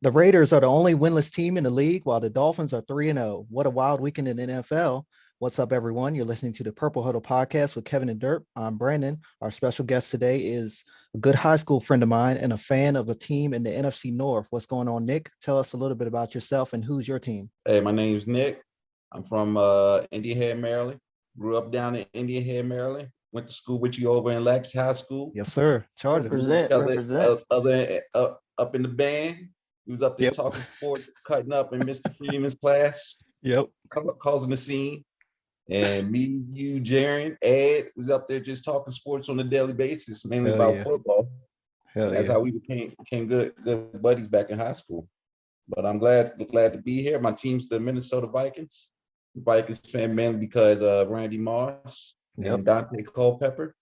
The Raiders are the only winless team in the league, while the Dolphins are 3-0. What a wild weekend in the NFL. What's up, everyone? You're listening to the Purple Huddle Podcast with Kevin and Durp. I'm Brandon. Our special guest today is a good high school friend of mine and a fan of a team in the NFC North. What's going on, Nick? Tell us a little bit about yourself and who's your team. Hey, my name's Nick. I'm from Indian Head, Maryland. Grew up down in Indian Head, Maryland. Went to school with you over in Lackey High School. Yes, sir. Chargers. Represent. Up in the band. We was up there talking sports, cutting up in Mr. Freeman's class. Yep. Causing the scene. And me, you, Jaron, Ed was up there just talking sports on a daily basis, mainly about football. That's how we became good buddies back in high school. But I'm glad to be here. My team's the Minnesota Vikings. Vikings fan mainly because of Randy Moss and Dante Culpepper.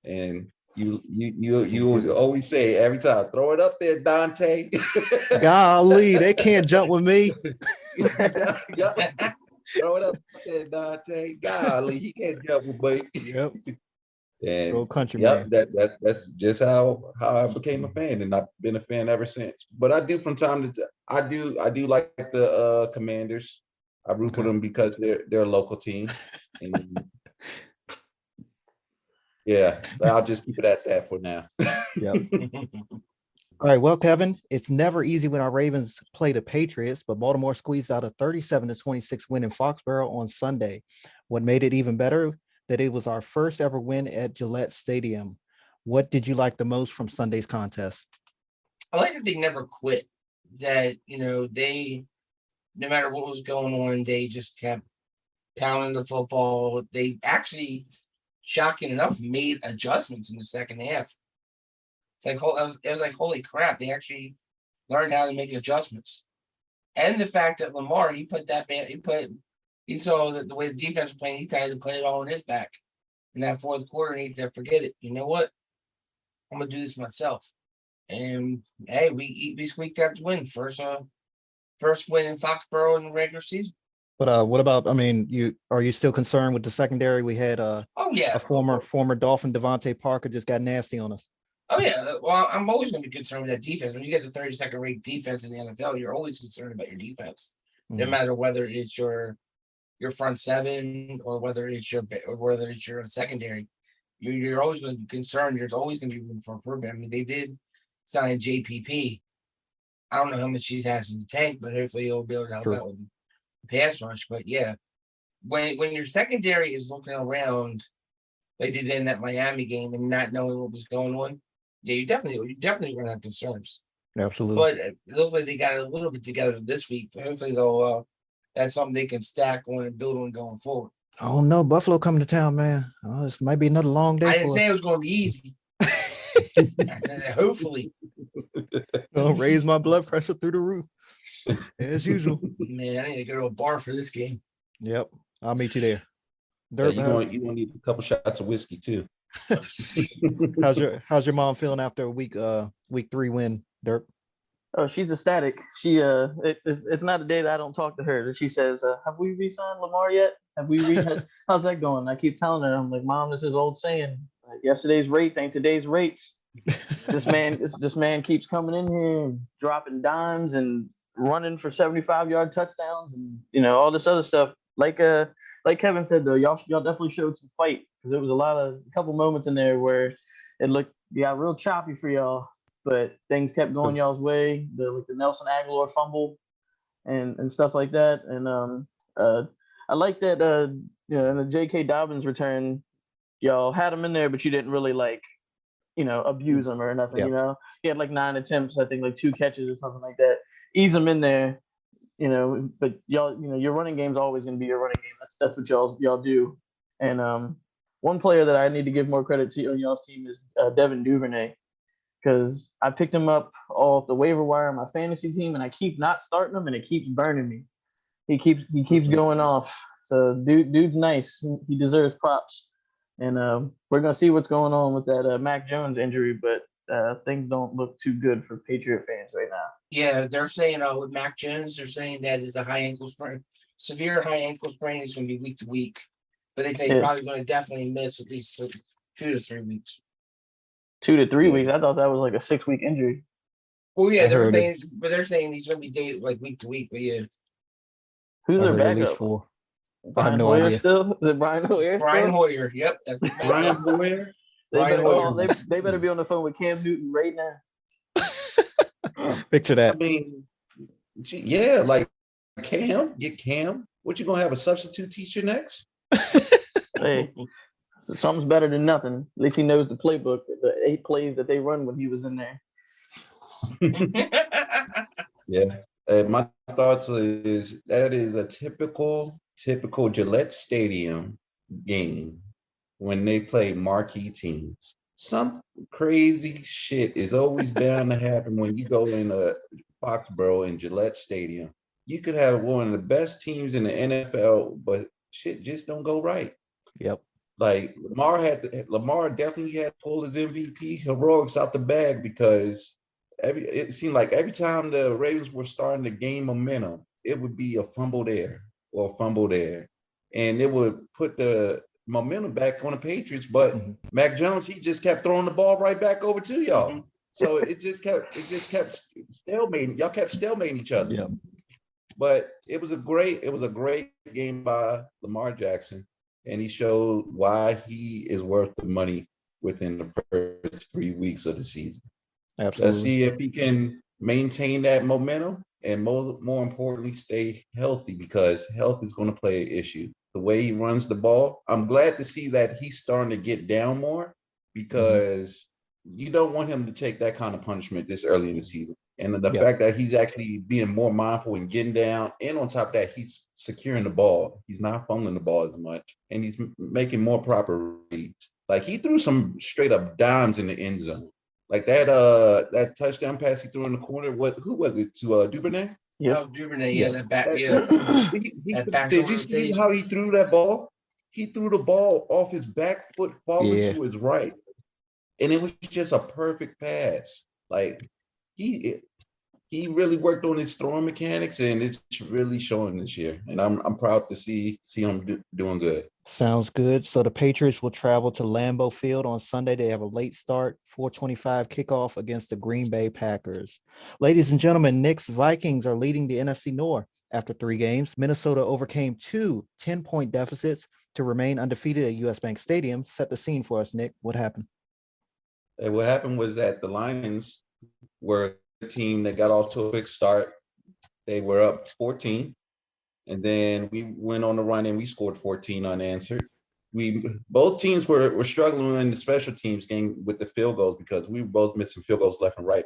And you always say every time, throw it up there, Dante. Golly, they can't jump with me. Throw it up there, Dante. Golly, he can't jump with me. Yep. And Old country man. That's just how I became a fan, and I've been a fan ever since. But I do from time to time. I do like the Commanders. I root for them because they're a local team. And yeah, I'll just keep it at that for now. Yep. All right, well, Kevin, it's never easy when our Ravens play the Patriots, but Baltimore squeezed out a 37-26 win in Foxborough on Sunday. What made it even better, that it was our first ever win at Gillette Stadium. What did you like the most from Sunday's contest? I like that they never quit. That, they, no matter what was going on, they just kept pounding the football. They actually, shocking enough, made adjustments in the second half. It's like, it was like, holy crap, they actually learned how to make adjustments. And the fact that Lamar, he saw that the way the defense was playing, he tried to put it all on his back. In that fourth quarter, and he said, forget it. You know what? I'm going to do this myself. And, hey, we squeaked out the win. First win in Foxborough in the regular season. But what about, are you still concerned with the secondary? We had a former Dolphin, Devontae Parker, just got nasty on us. Oh, yeah. Well, I'm always going to be concerned with that defense. When you get the 32nd ranked defense in the NFL, you're always concerned about your defense. No matter whether it's your front seven or whether it's your secondary, you're always going to be concerned. There's always going to be room for improvement. I mean, they did sign JPP. I don't know how much he has in the tank, but hopefully he'll be able to help out with the pass rush. But yeah, when your secondary is looking around like they did in that Miami game and not knowing what was going on, yeah, you're definitely going to have concerns. Absolutely. But it looks like they got a little bit together this week. Hopefully they'll. That's something they can stack on and build on going forward. Oh no, Buffalo coming to town, man. Oh, this might be another long day. I didn't say it was going to be easy. Hopefully. I'll raise my blood pressure through the roof. As usual. Man, I need to go to a bar for this game. Yep. I'll meet you there. Durp, you're gonna need a couple shots of whiskey too. How's your mom feeling after a week 3 win, Durp? Oh, she's ecstatic. It's not a day that I don't talk to her. She says, have we re-signed Lamar yet? How's that going? I keep telling her, I'm like, Mom, this is old saying. Like, yesterday's rates ain't today's rates. This man keeps coming in here and dropping dimes and running for 75-yard touchdowns and all this other stuff. Like Kevin said though, y'all definitely showed some fight because there was a couple moments in there where it got real choppy for y'all. But things kept going y'all's way. The Nelson Aguilar fumble and stuff like that. And I like that in the J.K. Dobbins return, y'all had him in there, but you didn't really abuse him or nothing. Yep. He had 9 attempts, I think 2 catches or something like that. Ease him in there, but y'all, your running game's always going to be your running game. That's what y'all do. And one player that I need to give more credit to on y'all's team is Devin Duvernay. Because I picked him up off the waiver wire on my fantasy team, and I keep not starting him, and it keeps burning me. He keeps going off. So dude's nice. He deserves props. And we're gonna see what's going on with that Mac Jones injury, but things don't look too good for Patriot fans right now. Yeah, they're saying with Mac Jones, they're saying that is a high ankle sprain, severe high ankle sprain. Is going to be week to week, but they think probably going to definitely miss at least 2 to 3 weeks. 2 to 3 weeks. I thought that was like a 6-week injury. Well, yeah, they're saying he's gonna be dated like week to week, but yeah. Who's their at least backup? 4. I have Brian no Hoyer idea. still? Is it Brian Hoyer? Brian still? Hoyer. Yep. That's Brian Hoyer. They Brian better Hoyer. call. They better be on the phone with Cam Newton right now. Picture that. I mean, yeah, like Cam, get Cam. What you gonna have a substitute teacher next? Hey, so something's better than nothing. At least he knows the playbook, the 8 plays that they run when he was in there. Yeah. My thoughts is that is a typical Gillette Stadium game when they play marquee teams. Some crazy shit is always bound to happen when you go in a Foxborough in Gillette Stadium. You could have one of the best teams in the NFL, but shit just don't go right. Yep. Like Lamar definitely had to pull his MVP heroics out the bag because it seemed like every time the Ravens were starting to gain momentum, it would be a fumble there or a fumble there. And it would put the momentum back on the Patriots. But Mac Jones, he just kept throwing the ball right back over to y'all. So it just kept stalemating. Y'all kept stalemating each other. Yep. But it was a great game by Lamar Jackson. And he showed why he is worth the money within the first 3 weeks of the season. Absolutely. Let's see if he can maintain that momentum and more importantly, stay healthy because health is going to play an issue. The way he runs the ball, I'm glad to see that he's starting to get down more because you don't want him to take that kind of punishment this early in the season. And the fact that he's actually being more mindful and getting down, and on top of that, he's securing the ball. He's not fumbling the ball as much, and he's making more proper reads. Like he threw some straight up dimes in the end zone. Like that touchdown pass he threw in the corner. Who was it to Duvernay? Yeah, oh, Duvernay. Yeah, that back. Yeah, did you see how he threw that ball? He threw the ball off his back foot, falling to his right, and it was just a perfect pass. Like he really worked on his throwing mechanics, and it's really showing this year. And I'm proud to see him doing good. Sounds good. So the Patriots will travel to Lambeau Field on Sunday. They have a late start, 4:25 kickoff against the Green Bay Packers. Ladies and gentlemen, Knicks Vikings are leading the NFC North after 3 games. Minnesota overcame 2 10-point deficits to remain undefeated at US Bank Stadium. Set the scene for us, Nick. What happened? And what happened was that the Lions were a team that got off to a quick start. They were up 14. And then we went on the run and we scored 14 unanswered. Both teams were struggling in the special teams game with the field goals because we were both missing field goals left and right.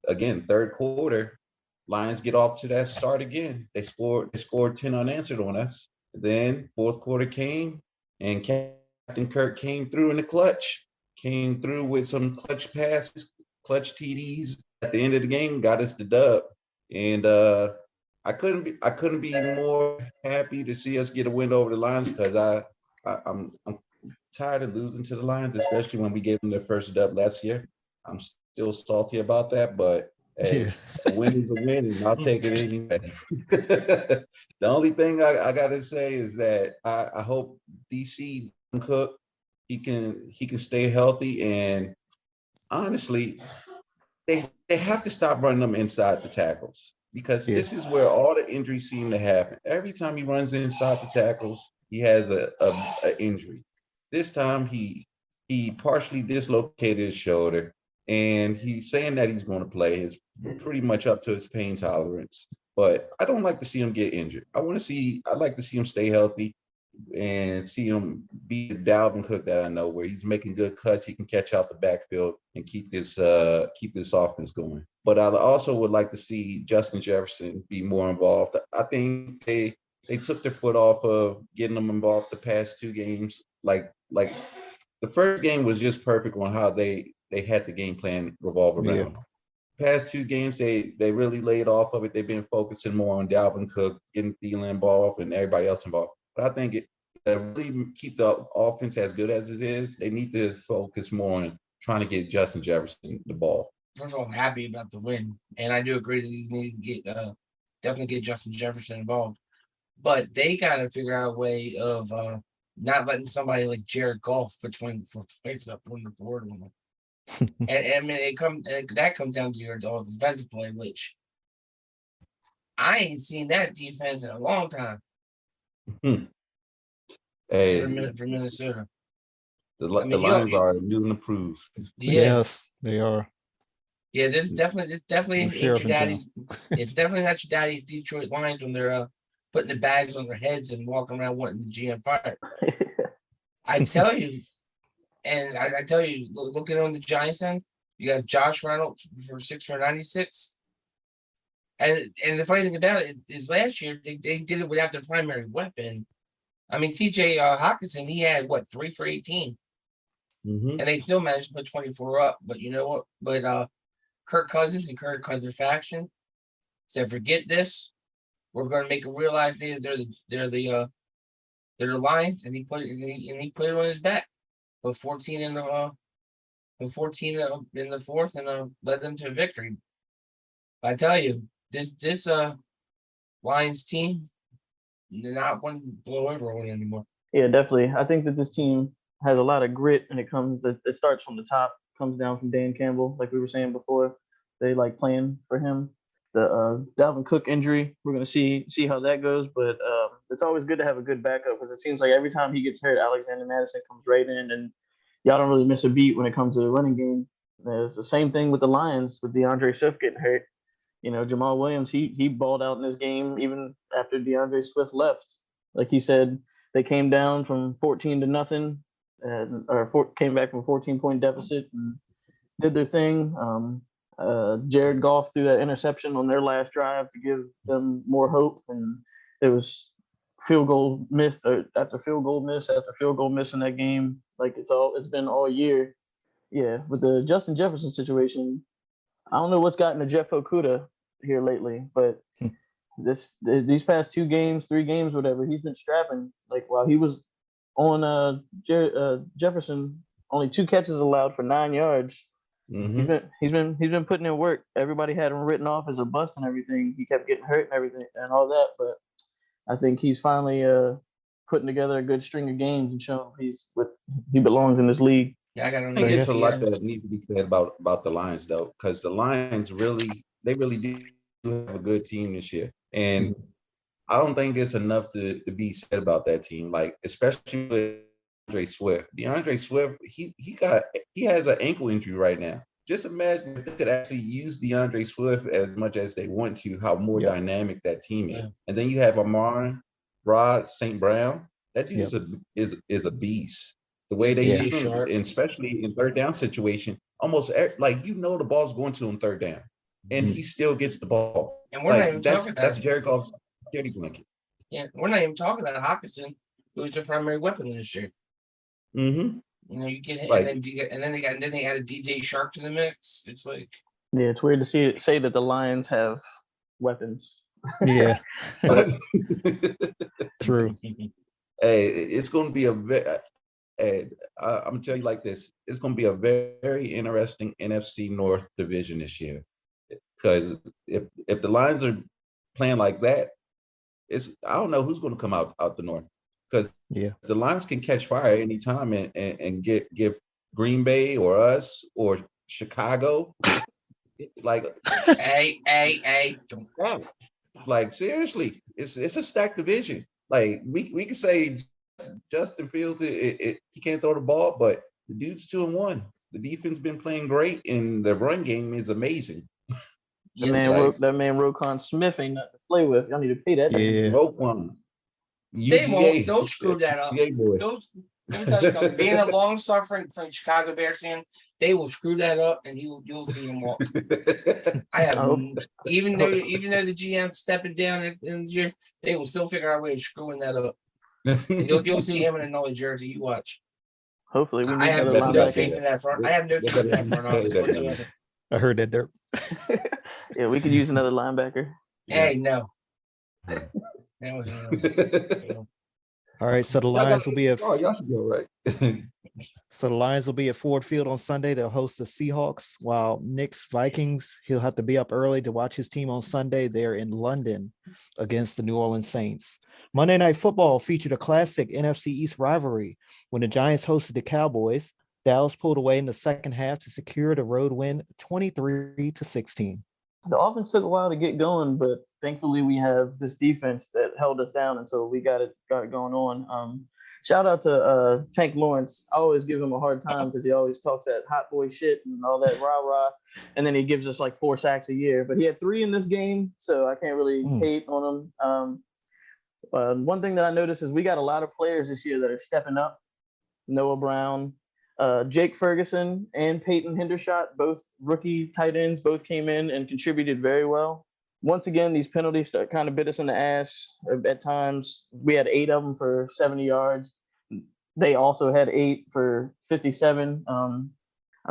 Again, third quarter, Lions get off to that start again. They scored 10 unanswered on us. Then fourth quarter came and Captain Kirk came through in the clutch. Came through with some clutch passes, clutch TDs at the end of the game, got us the dub. And I couldn't be more happy to see us get a win over the Lions because I'm tired of losing to the Lions, especially when we gave them their first dub last year. I'm still salty about that, but hey, a win is a win, and I'll take it anyway. The only thing I gotta say is that I hope DC Cook he can stay healthy, and honestly, they have to stop running them inside the tackles. Because this is where all the injuries seem to happen. Every time he runs inside the tackles, he has a injury. This time he partially dislocated his shoulder, and he's saying that he's going to play. It's pretty much up to his pain tolerance. But I don't like to see him get injured. I'd like to see him stay healthy and see him be the Dalvin Cook that I know, where he's making good cuts. He can catch out the backfield and keep this offense going. But I also would like to see Justin Jefferson be more involved. I think they took their foot off of getting him involved the past 2 games. Like the first game was just perfect on how they had the game plan revolve around. Past 2 games, they really laid off of it. They've been focusing more on Dalvin Cook, getting Thielen involved, and everybody else involved. But I think to really keep the offense as good as it is, they need to focus more on trying to get Justin Jefferson the ball. First of all, I'm happy about the win, and I do agree that you need to get definitely get Justin Jefferson involved. But they got to figure out a way of not letting somebody like Jared Goff put 24 points up on the board. and I mean that comes down to your defensive play, which I ain't seen that defense in a long time. Hey, for Minnesota. The Lions are new and improved. Yeah. Yes, they are. Yeah, this definitely ain't your daddy's. It's definitely not your daddy's Detroit Lions when they're putting the bags on their heads and walking around wanting the GM fired. I tell you, and I tell you, looking on the Giants end, you got Josh Reynolds for 6 for 96. And the funny thing about it is last year they did it without their primary weapon. I mean, TJ Hawkinson, he had 3 for 18. And they still managed to put 24 up. But you know what? But Kirk Cousins and Kirk Cousins faction said, forget this. We're going to make them realize they're the Lions, and he put it on his back. Put 14 in the fourth, and led them to victory. I tell you, this Lions team, they're not one to blow everyone anymore. Yeah, definitely. I think that this team has a lot of grit, and it starts from the top, comes down from Dan Campbell, like we were saying before. They like playing for him. The Dalvin Cook injury, we're gonna see how that goes, but it's always good to have a good backup because it seems like every time he gets hurt, Alexander Madison comes right in, and y'all don't really miss a beat when it comes to the running game. It's the same thing with the Lions with DeAndre Swift getting hurt. You know, Jamal Williams, he balled out in this game even after DeAndre Swift left. Like he said, they came down from 14 to nothing, came back from a 14-point deficit and did their thing. Jared Goff threw that interception on their last drive to give them more hope, and it was field goal miss after field goal miss after field goal miss in that game. Like it's been all year. Yeah, with the Justin Jefferson situation, I don't know what's gotten to Jeff Okuda here lately, but these past 3 games, whatever, he's been strapping. Like while he was on Jefferson, only 2 catches allowed for 9 yards. Mm-hmm. He's been putting in work. Everybody had him written off as a bust and everything. He kept getting hurt and everything and all that, but I think he's finally putting together a good string of games and showing he belongs in this league. Yeah, I think it's a lot that needs to be said about the Lions though, because the Lions really do have a good team this year, and I don't think it's enough to be said about that team. Like especially with DeAndre Swift, he has an ankle injury right now. Just imagine if they could actually use DeAndre Swift as much as they want to, how more dynamic that team is. And then you have Amon-Ra St. Brown. That dude is a beast. The way they use him, and especially in third down situation, almost like the ball's going to him third down, and he still gets the ball. And we're not even talking about that's Jared Goff's security blanket. Yeah, we're not even talking about Hawkinson, who was their primary weapon this year. Mm-hmm. You know, you get and then they added DJ Shark to the mix. It's like it's weird to say that the Lions have weapons. Yeah, true. Hey, it's going to be I'm gonna tell you like this: it's going to be a very, very interesting NFC North division this year. Because if the Lions are playing like that, I don't know who's going to come out the North. Because the Lions can catch fire anytime and give Green Bay or us or Chicago like hey. Like seriously, it's a stacked division. Like we can say Justin Fields he can't throw the ball, but the dude's 2-1. The defense been playing great, and the run game is amazing. That man Roquan Smith ain't nothing to play with. Y'all need to pay that. Yeah, Roquan. Don't screw that up. Let me tell you something. Being a long-suffering from Chicago Bears fan, they will screw that up, and you'll see them walk. Even though the GM stepping down in the year, they will still figure out a way of screwing that up. And you'll see him in another jersey. You watch. Hopefully, I have no faith in that front. I have no faith in that front office whatsoever. I heard that, Durp. Yeah, we could use another linebacker. Hey, no. All right, so the Lions will be at. Y'all should be all right. So the Lions will be at Ford Field on Sunday. They'll host the Seahawks, while Knicks Vikings, he'll have to be up early to watch his team on Sunday. They're in London against the New Orleans Saints. Monday Night Football featured a classic NFC East rivalry when the Giants hosted the Cowboys. Dallas pulled away in the second half to secure the road win 23-16. The offense took a while to get going, but thankfully we have this defense that held us down until we got it going on. Shout out to Tank Lawrence. I always give him a hard time because he always talks that hot boy shit and all that rah-rah, and then he gives us like 4 sacks a year. But he had 3 in this game, so I can't really hate on him. One thing that I noticed is we got a lot of players this year that are stepping up. Noah Brown, Jake Ferguson, and Peyton Hendershot, both rookie tight ends, both came in and contributed very well. Once again, these penalties kind of bit us in the ass at times. We had 8 of them for 70 yards. They also had 8 for 57. I'm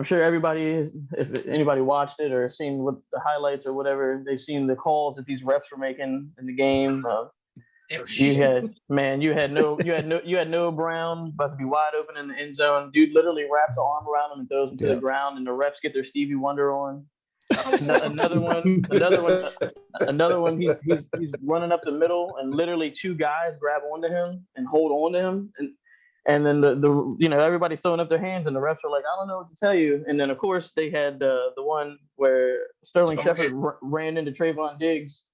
sure everybody, if anybody watched it or seen what the highlights or whatever, they've seen the calls that these refs were making in the game. You had Noah Brown about to be wide open in the end zone. Dude literally wraps an arm around him and throws him to the ground, and the refs get their Stevie Wonder on. Another one. He's running up the middle, and literally 2 guys grab onto him and hold on to him, and then the everybody's throwing up their hands, and the refs are like, I don't know what to tell you. And then of course they had the one where Sterling Shepard ran into Trayvon Diggs,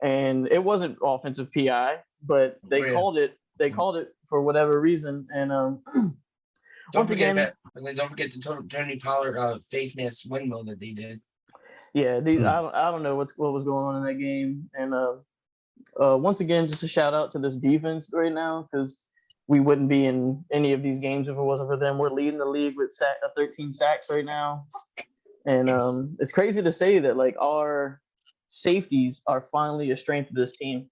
and it wasn't offensive PI, but they called it. They called it for whatever reason, and don't forget the Tony Pollard face mask windmill that they did. Yeah, I don't know what was going on in that game, and once again, just a shout out to this defense right now, because we wouldn't be in any of these games if it wasn't for them. We're leading the league with 13 sacks right now, and it's crazy to say that like our safeties are finally a strength of this team.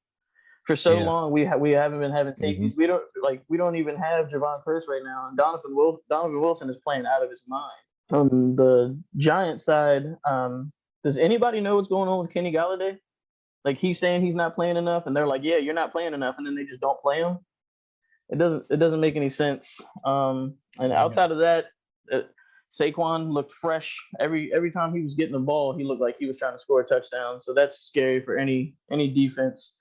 For so long, we haven't been having safeties. We don't even have Javon Curse right now, and Donovan Wilson is playing out of his mind. On the Giants side, does anybody know what's going on with Kenny Golladay? Like, he's saying he's not playing enough, and they're like, "Yeah, you're not playing enough," and then they just don't play him. It doesn't make any sense. And outside of that, Saquon looked fresh every time he was getting the ball. He looked like he was trying to score a touchdown. So that's scary for any defense.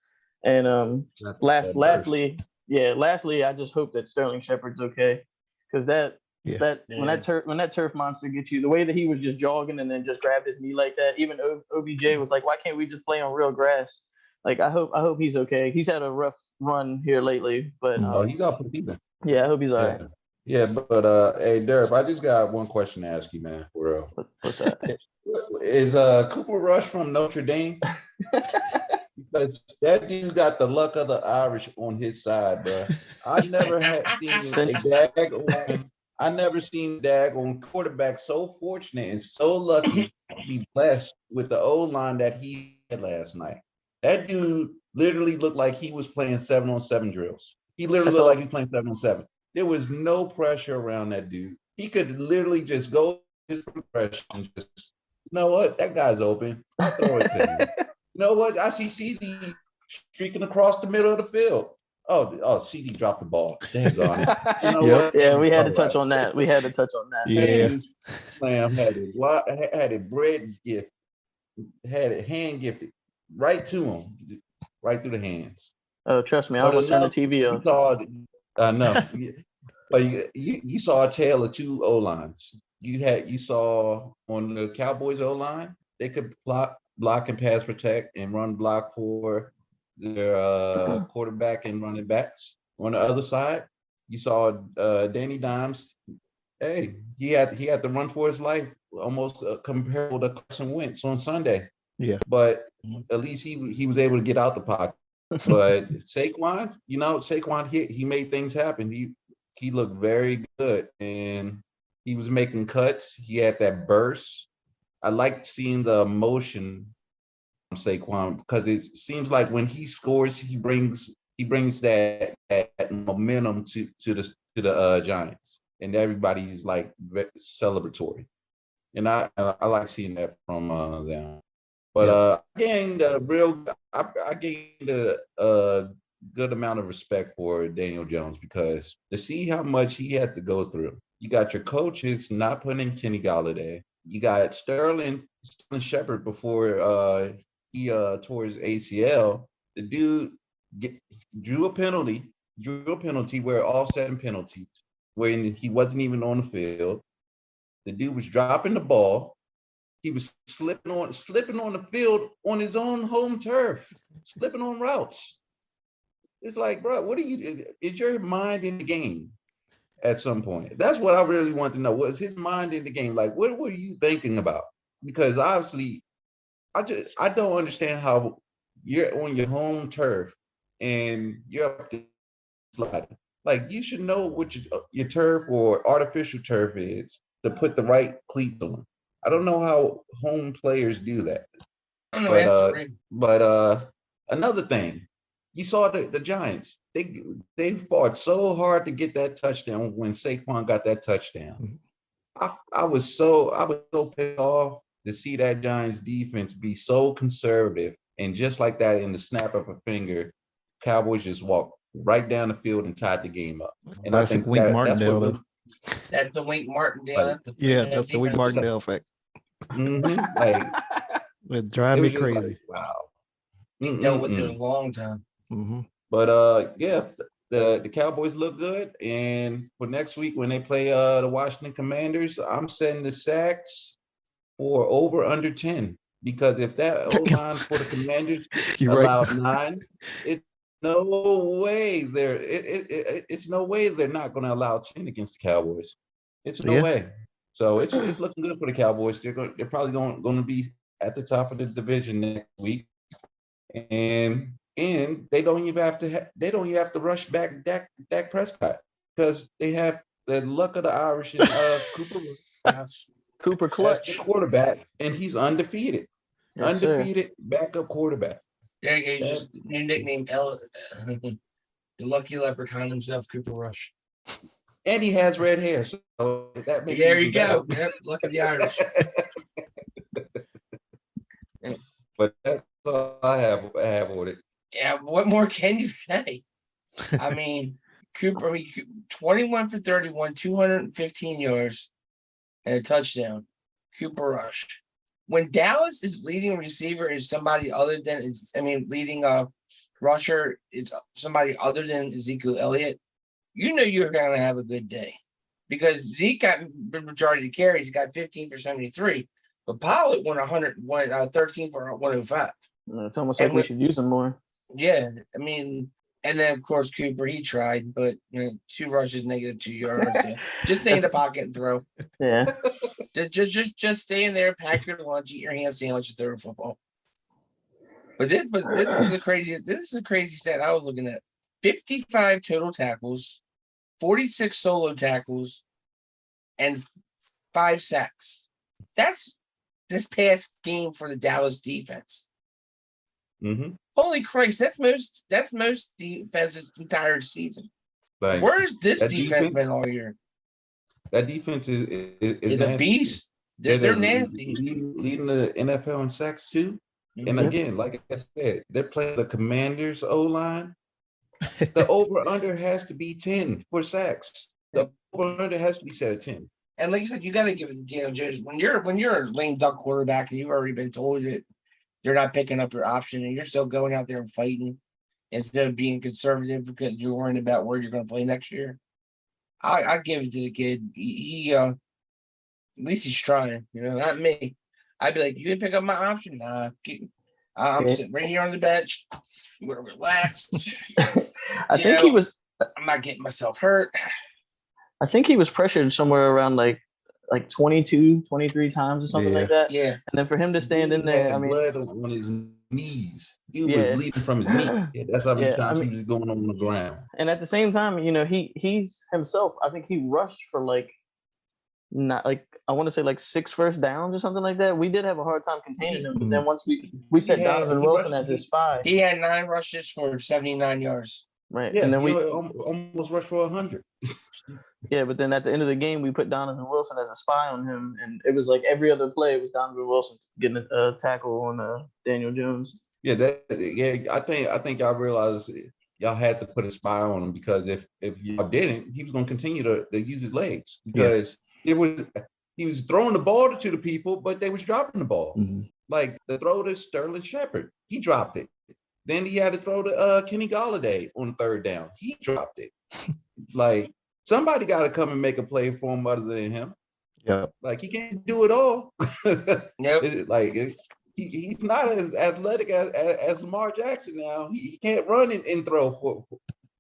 And lastly, I just hope that Sterling Shepard's okay, because when that turf monster gets you, the way that he was just jogging and then just grabbed his knee like that, even OBJ was like, why can't we just play on real grass? Like, I hope he's okay. He's had a rough run here lately, but he's out for the season. Yeah, I hope he's all right. Yeah, but hey, Durp, I just got one question to ask you, man. For real. What's that? Is Cooper Rush from Notre Dame? Because that dude got the luck of the Irish on his side, bro. I never seen daggone quarterback so fortunate and so lucky to be blessed with the O-line that he had last night. That dude literally looked like he was playing 7-on-7 drills. He literally looked like he was playing 7-on-7. There was no pressure around that dude. He could literally just go his progression and just, you know what? That guy's open. I'll throw it to him. You know what? I see CD streaking across the middle of the field. Oh, CD dropped the ball. Dang on it. You know what? Yeah, we had to touch on that. Yeah. Slam had it bread gift, had it hand gifted right to him, right through the hands. Oh, trust me, I almost turned the TV off. I know. But you saw a tale of 2 O-lines. You saw on the Cowboys O-line, they could block and pass protect and run block for their quarterback and running backs. On the other side, you saw Danny Dimes. Hey, he had to run for his life, almost comparable to Carson Wentz on Sunday. Yeah, but at least he was able to get out the pocket. But Saquon, he made things happen. He looked very good, and he was making cuts. He had that burst. I liked seeing the emotion from Saquon, because it seems like when he scores, he brings that momentum to the Giants, and everybody's like celebratory. And I like seeing that from them. But I gained a good amount of respect for Daniel Jones, because to see how much he had to go through. You got your coaches not putting in Kenny Golladay. You got Sterling Shepard before he tore his ACL. The dude drew a penalty where all 7 penalties, when he wasn't even on the field. The dude was dropping the ball. He was slipping on the field on his own home turf, slipping on routes. It's like, bro, what are you? Is your mind in the game at some point? That's what I really want to know. Was his mind in the game? Like, what were you thinking about? Because obviously, I don't understand how you're on your home turf and you're up there sliding. Like, you should know what your turf or artificial turf is to put the right cleats on. I don't know how home players do that. I don't know. But another thing, you saw the Giants. They fought so hard to get that touchdown when Saquon got that touchdown. I was so pissed off to see that Giants defense be so conservative, and just like that, in the snap of a finger, Cowboys just walked right down the field and tied the game up. And I think that's the Wink Martindale. That's the Wink Martindale effect. Like, it drives me crazy. Like, wow. He dealt with it a long time. But the Cowboys look good, and for next week when they play the Washington Commanders, I'm setting the sacks for over under 10, because if that O-line for the Commanders allowed 9, it's no way it's no way they're not going to allow 10 against the Cowboys. It's no way. So it's looking good for the Cowboys. They're probably going to be at the top of the division next week, and they don't even have to rush back Dak Prescott, because they have the luck of the Irish and Cooper Clutch, the quarterback, and he's undefeated. Yes, Undefeated backup quarterback. There you go. Just new nickname, the lucky leprechaun himself, Cooper Rush. And he has red hair, so that makes there you go. Yep, luck of the Irish. But that's all I have on it. Yeah, what more can you say? I mean, Cooper, 21 for 31, 215 yards, and a touchdown. Cooper Rush. When Dallas is leading receiver is somebody other than leading rusher, it's somebody other than Ezekiel Elliott, you know you're going to have a good day, because Zeke got the majority of the carries. He got 15 for 73, but Pollard went 13 for 105. It's almost like we should use him more. Yeah, and then of course Cooper, he tried, but 2 rushes, -2 yards. Just stay in the pocket and throw. Yeah, just stay in there, pack your lunch, eat your ham sandwich, and throw the football. But this is a crazy stat I was looking at. 55 total tackles, 46 solo tackles, and 5 sacks. That's this past game for the Dallas defense. Holy Christ, that's most defense's entire season. Like, where's this defense been all year? That defense is a beast. They're nasty. Leading the NFL in sacks too. And again, like I said, they're playing the Commanders O-line. The over-under has to be 10 for sacks. The over-under has to be set at 10. And like you said, you got to give it to Daniel Jones. When you're a lame duck quarterback and you've already been told that you're not picking up your option, and you're still going out there and fighting instead of being conservative because you're worrying about where you're going to play next year, I give it to the kid. He at least he's trying. Not me. I'd be like, you didn't pick up my option. Nah, I'm sitting right here on the bench. We're relaxed. I think he was. I'm not getting myself hurt. I think he was pressured somewhere around like 22, 23 times or something like that. Yeah. And then for him to stand in there, blood on his knees. He was bleeding from his knee. Yeah, that's how many times he was going on the ground. And at the same time, he's himself, I think he rushed for I want to say 6 first downs or something like that. We did have a hard time containing him. But then once we set Donovan Wilson as his spy. He had 9 rushes for 79 yards. Right. Yeah, and then we almost rushed for 100. Yeah, but then at the end of the game, we put Donovan Wilson as a spy on him, and it was like every other play was Donovan Wilson getting a tackle on Daniel Jones. Yeah, I think y'all realized y'all had to put a spy on him, because if y'all didn't, he was going to continue to use his legs, because he was throwing the ball to the people, but they was dropping the ball. Like the throw to Sterling Shepard, he dropped it. Then he had to throw to Kenny Golladay on 3rd down. He dropped it. Like, somebody got to come and make a play for him other than him. Yeah. Like he can't do it all. Nope. He's not as athletic as Lamar Jackson now. He can't run and throw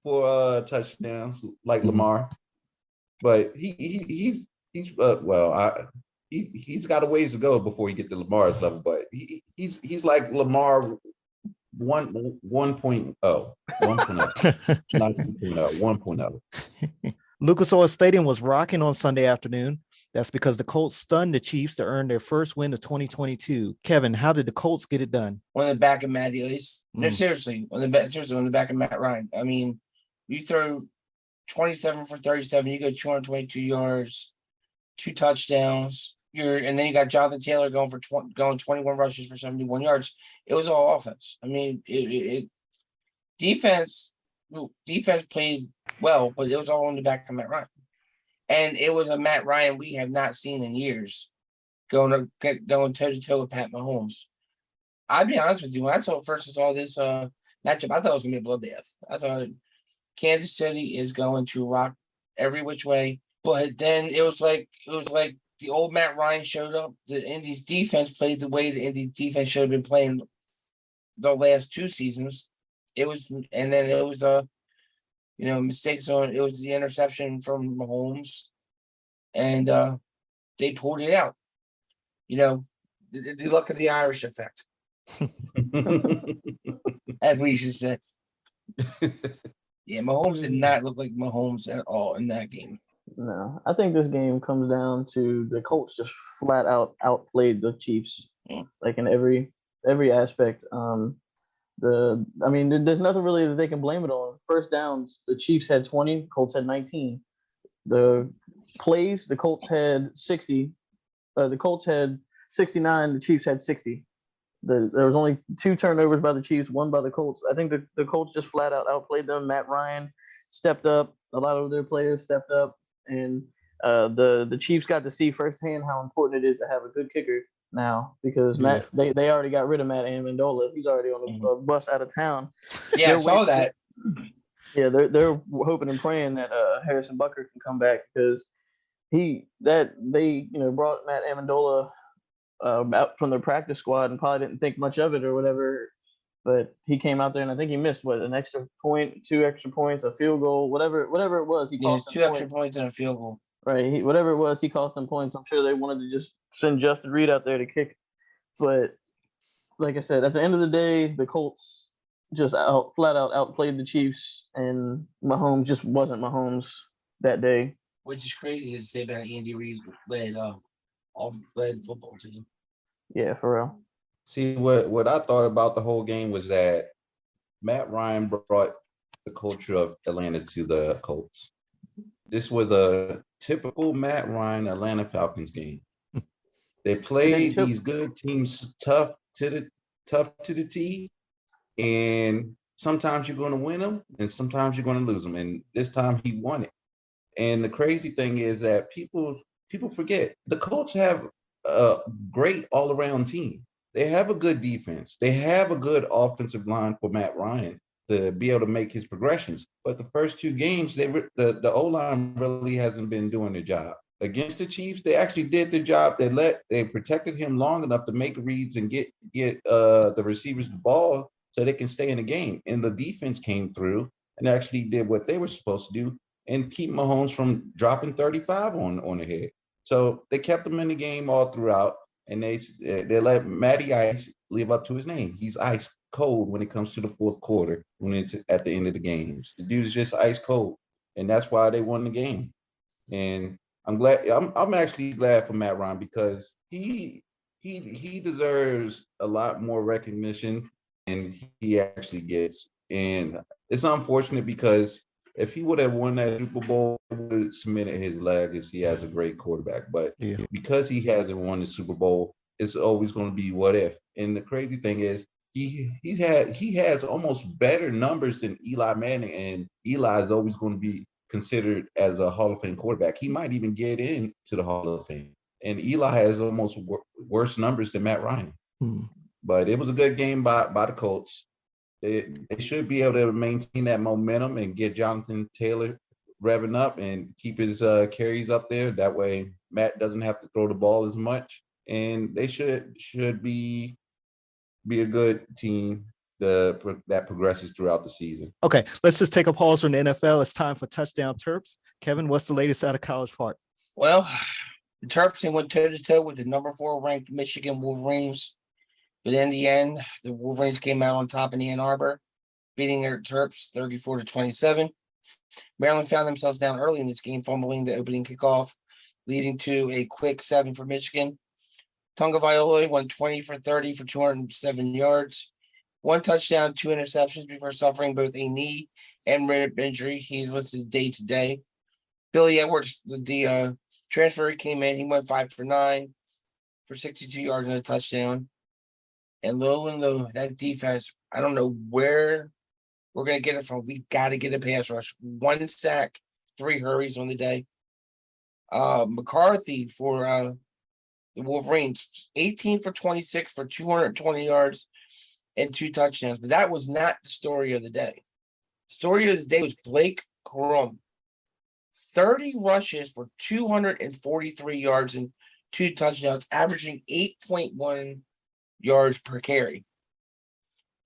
for touchdowns like Lamar. But he's got a ways to go before he get to Lamar's level. But he's like Lamar 1.0, 1.0, not 2.0, 1.0. Lucas Oil Stadium was rocking on Sunday afternoon. That's because the Colts stunned the Chiefs to earn their first win of 2022. Kevin, how did the Colts get it done? On the back of Matty Ice. No, seriously, on the back of Matt Ryan. I mean, you throw 27 for 37, you get 222 yards, 2 touchdowns. And then you got Jonathan Taylor going 21 rushes for 71 yards. It was all offense. I mean, defense played well, but it was all on the back of Matt Ryan. And it was a Matt Ryan we have not seen in years going toe to toe with Pat Mahomes. I'll be honest with you, when I saw this matchup, I thought it was gonna be a bloodbath. I thought Kansas City is going to rock every which way, but then it was like the old Matt Ryan showed up. The Indy's defense played the way the Indy defense should have been playing the last 2 seasons. Mistakes on it was the interception from Mahomes, and they pulled it out. The luck of the Irish effect, as we should say. Yeah, Mahomes did not look like Mahomes at all in that game. No, I think this game comes down to the Colts just flat out outplayed the Chiefs, like in every aspect. There's nothing really that they can blame it on. First downs, the Chiefs had 20, Colts had 19. The plays, the Colts had 60. The Colts had 69, the Chiefs had 60. There was only 2 turnovers by the Chiefs, 1 by the Colts. I think the Colts just flat out outplayed them. Matt Ryan stepped up. A lot of their players stepped up. And the Chiefs got to see firsthand how important it is to have a good kicker now, because they already got rid of Matt Amendola. He's already on the bus out of town. Yeah, I saw that. Yeah, they're hoping and praying that Harrison Butker can come back, because they brought Matt Amendola out from the practice squad and probably didn't think much of it or whatever, but he came out there and I think he missed an extra point, 2 extra points, a field goal, whatever it was. He cost 2 extra points and a field goal. Right, whatever it was, he cost them points. I'm sure they wanted to just send Justin Reed out there to kick, but like I said, at the end of the day, the Colts just flat out outplayed the Chiefs, and Mahomes just wasn't Mahomes that day. Which is crazy to say about Andy Reid's led football team. Yeah, for real. See, what I thought about the whole game was that Matt Ryan brought the culture of Atlanta to the Colts. This was a typical Matt Ryan Atlanta Falcons game. They played these good teams tough to the T, and sometimes you're going to win them, and sometimes you're going to lose them. And this time he won it. And the crazy thing is that people forget the Colts have a great all-around team. They have a good defense. They have a good offensive line for Matt Ryan to be able to make his progressions. But the first 2 games, the O-line really hasn't been doing their job. Against the Chiefs, they actually did the job. They protected him long enough to make reads and get the receivers the ball so they can stay in the game. And the defense came through and actually did what they were supposed to do and keep Mahomes from dropping 35 on the head. So they kept him in the game all throughout, and they let Matty Ice live up to his name. He's ice cold when it comes to the fourth quarter, when it's at the end of the games. The dude's just ice cold, and that's why they won the game. And I'm glad. I'm actually glad for Matt Ryan, because he deserves a lot more recognition than he actually gets. And it's unfortunate, because if he would have won that Super Bowl, it would have cemented his legacy as a great quarterback. But because he hasn't won the Super Bowl, it's always going to be what if. And the crazy thing is, he has almost better numbers than Eli Manning, and Eli is always going to be considered as a Hall of Fame quarterback. He might even get into the Hall of Fame. And Eli has almost worse numbers than Matt Ryan. But it was a good game by the Colts. They should be able to maintain that momentum and get Jonathan Taylor revving up and keep his carries up there. That way, Matt doesn't have to throw the ball as much, and they should be a good team that progresses throughout the season. Okay, let's just take a pause from the NFL. It's time for Touchdown Terps. Kevin, what's the latest out of College Park? Well, the Terps went toe-to-toe with the number 4 ranked Michigan Wolverines. But in the end, the Wolverines came out on top in Ann Arbor, beating their Terps 34-27. Maryland found themselves down early in this game, fumbling the opening kickoff, leading to a quick 7 for Michigan. Tonga Vailoa went 20 for 30 for 207 yards. 1 touchdown, 2 interceptions before suffering both a knee and rib injury. He's listed day-to-day. Billy Edwards, the transfer, came in. He went 5 for 9 for 62 yards and a touchdown. And lo, that defense, I don't know where we're going to get it from. We got to get a pass rush. 1 sack, 3 hurries on the day. McCarthy for the Wolverines, 18 for 26 for 220 yards and 2 touchdowns. But that was not the story of the day. The story of the day was Blake Corum. 30 rushes for 243 yards and 2 touchdowns, averaging 8.1 yards per carry.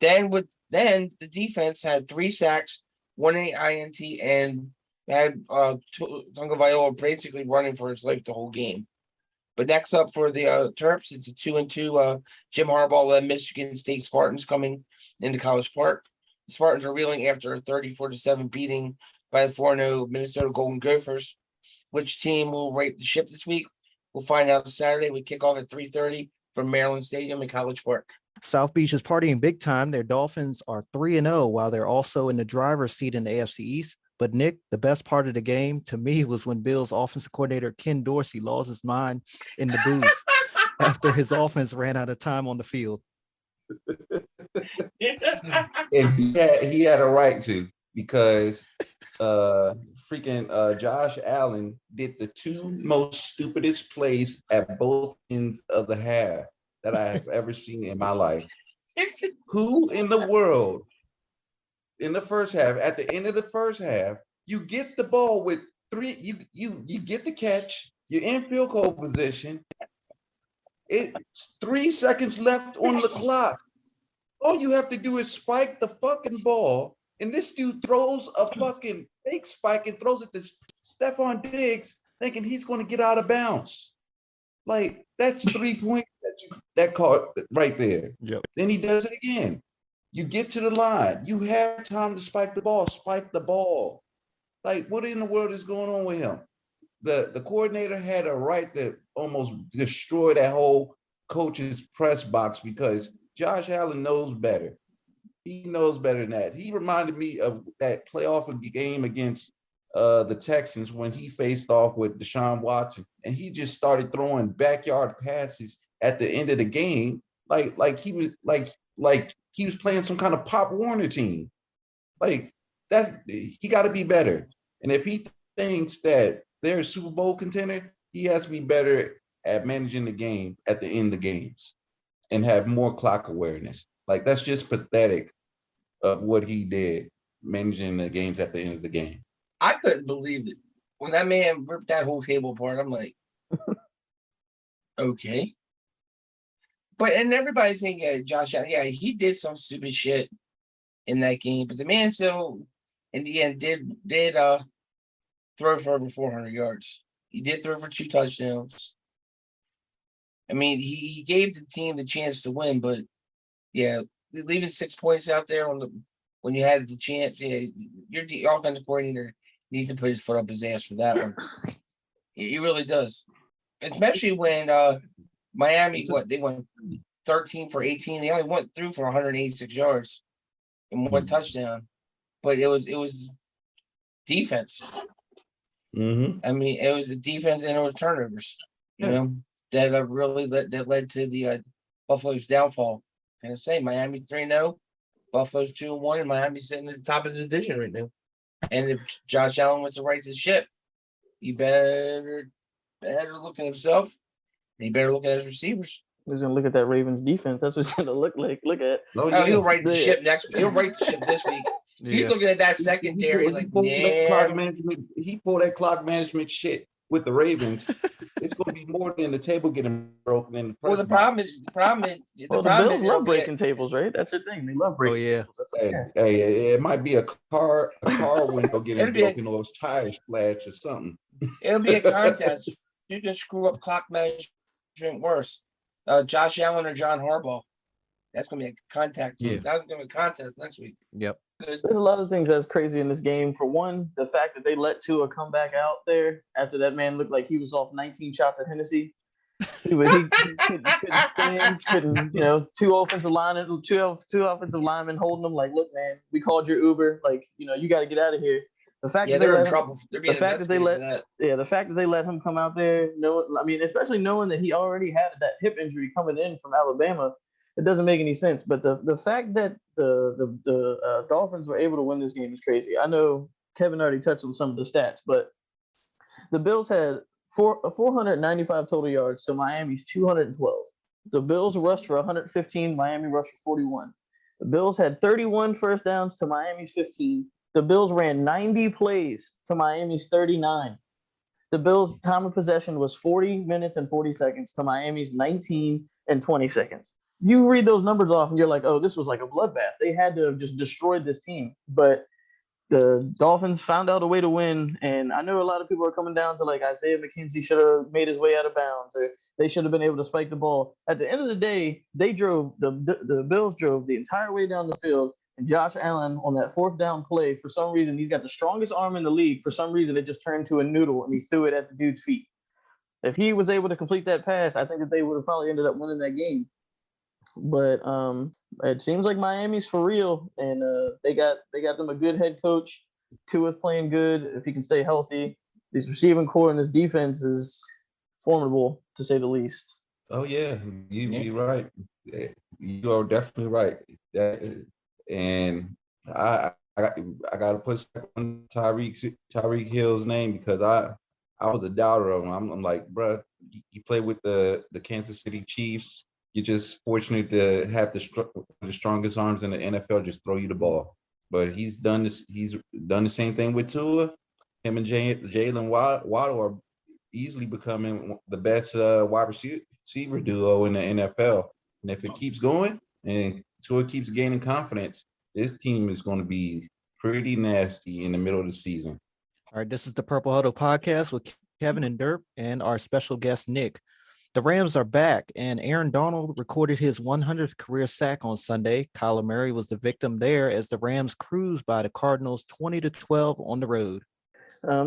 Then the defense had 3 sacks, 1 INT, and had Tonga Vailoa basically running for his life the whole game. But next up for the Terps, it's a 2-2 Jim Harbaugh-led Michigan State Spartans coming into College Park. The Spartans are reeling after a 34-7 beating by the 4-0 Minnesota Golden Gophers. Which team will right the ship this week? We'll find out Saturday. We kick off at 3:30 from Maryland Stadium in College Park. South Beach is partying big time. Their Dolphins are 3-0 while they're also in the driver's seat in the AFC East. But Nick, the best part of the game to me was when Bills offensive coordinator Ken Dorsey lost his mind in the booth after his offense ran out of time on the field. And he had a right to, because Josh Allen did the 2 most stupidest plays at both ends of the half that I have ever seen in my life. Who in the world in the first half, at the end of the first half, you get the ball with 3, you get the catch, you're in field goal position. It's 3 seconds left on the clock. All you have to do is spike the fucking ball, and this dude throws a fucking fake spike and throws it to Stephon Diggs, thinking he's going to get out of bounds. Like, that's 3 points that caught right there. Yep. Then he does it again. You get to the line. You have time to spike the ball. Spike the ball. Like, what in the world is going on with him? The coordinator had a right to almost destroy that whole coach's press box, because Josh Allen knows better. He knows better than that. He reminded me of that playoff game against the Texans when he faced off with Deshaun Watson, and he just started throwing backyard passes at the end of the game, like he was playing some kind of Pop Warner team. Like, that, he got to be better. And if he thinks that they're a Super Bowl contender, he has to be better at managing the game at the end of games and have more clock awareness. Like, that's just pathetic of what he did, managing the games at the end of the game. I couldn't believe it. When that man ripped that whole table apart, I'm like, okay. But, and everybody's saying, yeah, Josh Allen, yeah, he did some stupid shit in that game, but the man still, in the end, did throw for over 400 yards. He did throw for 2 touchdowns. I mean, he gave the team the chance to win, but yeah, leaving 6 points out there when you had the chance, yeah, your offensive coordinator needs to put his foot up his ass for that one. He really does, especially when Miami, they went 13 for 18. They only went through for 186 yards and 1 touchdown, but it was defense. Mm-hmm. I mean, it was the defense and it was turnovers, you know, that really led to the Buffalo's downfall. And I say Miami 3-0, Buffalo's 2-1, and Miami's sitting at the top of the division right now. And if Josh Allen wants to right the ship, he better look at himself. And he better look at his receivers. He's gonna look at that Ravens defense. That's what it's gonna look like. Look at. He'll right the ship next week. He'll right the ship this week. He's looking at that secondary he pulled that clock management shit with the Ravens. It's going to be more than the table getting broken in the press the problem the Bills love breaking tables, right? That's their thing. They love breaking tables. Hey, it might be a car window getting broken or his tire splash or something. It'll be a contest. You can screw up clock management worse. Josh Allen or John Harbaugh. That's going to be a contact. Yeah. That's going to be a contest next week. Yep. There's a lot of things that's crazy in this game. For one, the fact that they let Tua come back out there after that man looked like he was off 19 shots of Hennessy. He couldn't stand, two offensive linemen holding him like, look, man, we called your Uber. Like, you got to get out of here. The fact that they're in trouble. The fact that they let him come out there, especially knowing that he already had that hip injury coming in from Alabama, it doesn't make any sense. But the fact that the Dolphins were able to win this game is crazy. I know Kevin already touched on some of the stats, but the Bills had 495 total yards to Miami's 212. The Bills rushed for 115. Miami rushed for 41. The Bills had 31 first downs to Miami's 15. The Bills ran 90 plays to Miami's 39. The Bills' time of possession was 40 minutes and 40 seconds to Miami's 19 and 20 seconds. You read those numbers off and you're like, oh, this was like a bloodbath. They had to have just destroyed this team. But the Dolphins found out a way to win. And I know a lot of people are coming down to like Isaiah McKenzie should have made his way out of bounds, or they should have been able to spike the ball. At the end of the day, the Bills drove the entire way down the field. And Josh Allen on that fourth down play, for some reason, he's got the strongest arm in the league. For some reason, it just turned to a noodle and he threw it at the dude's feet. If he was able to complete that pass, I think that they would have probably ended up winning that game. But it seems like Miami's for real, and they got them a good head coach. Tua's playing good if he can stay healthy. This receiving core and this defense is formidable, to say the least. Oh yeah, you're right. You are definitely right. And I got to put on Tyreek Hill's name because I was a doubter of him. I'm like, bro, you play with the Kansas City Chiefs. You're just fortunate to have the strongest arms in the NFL just throw you the ball. But he's done this. He's done the same thing with Tua. Him and Jalen Waddle are easily becoming the best wide receiver duo in the NFL. And if it keeps going and Tua keeps gaining confidence, this team is going to be pretty nasty in the middle of the season. All right, this is the Purple Huddle Podcast with Kevin and Durp and our special guest, Nick. The Rams are back, and Aaron Donald recorded his 100th career sack on Sunday. Kyler Murray was the victim there as the Rams cruised by the Cardinals 20-12 on the road.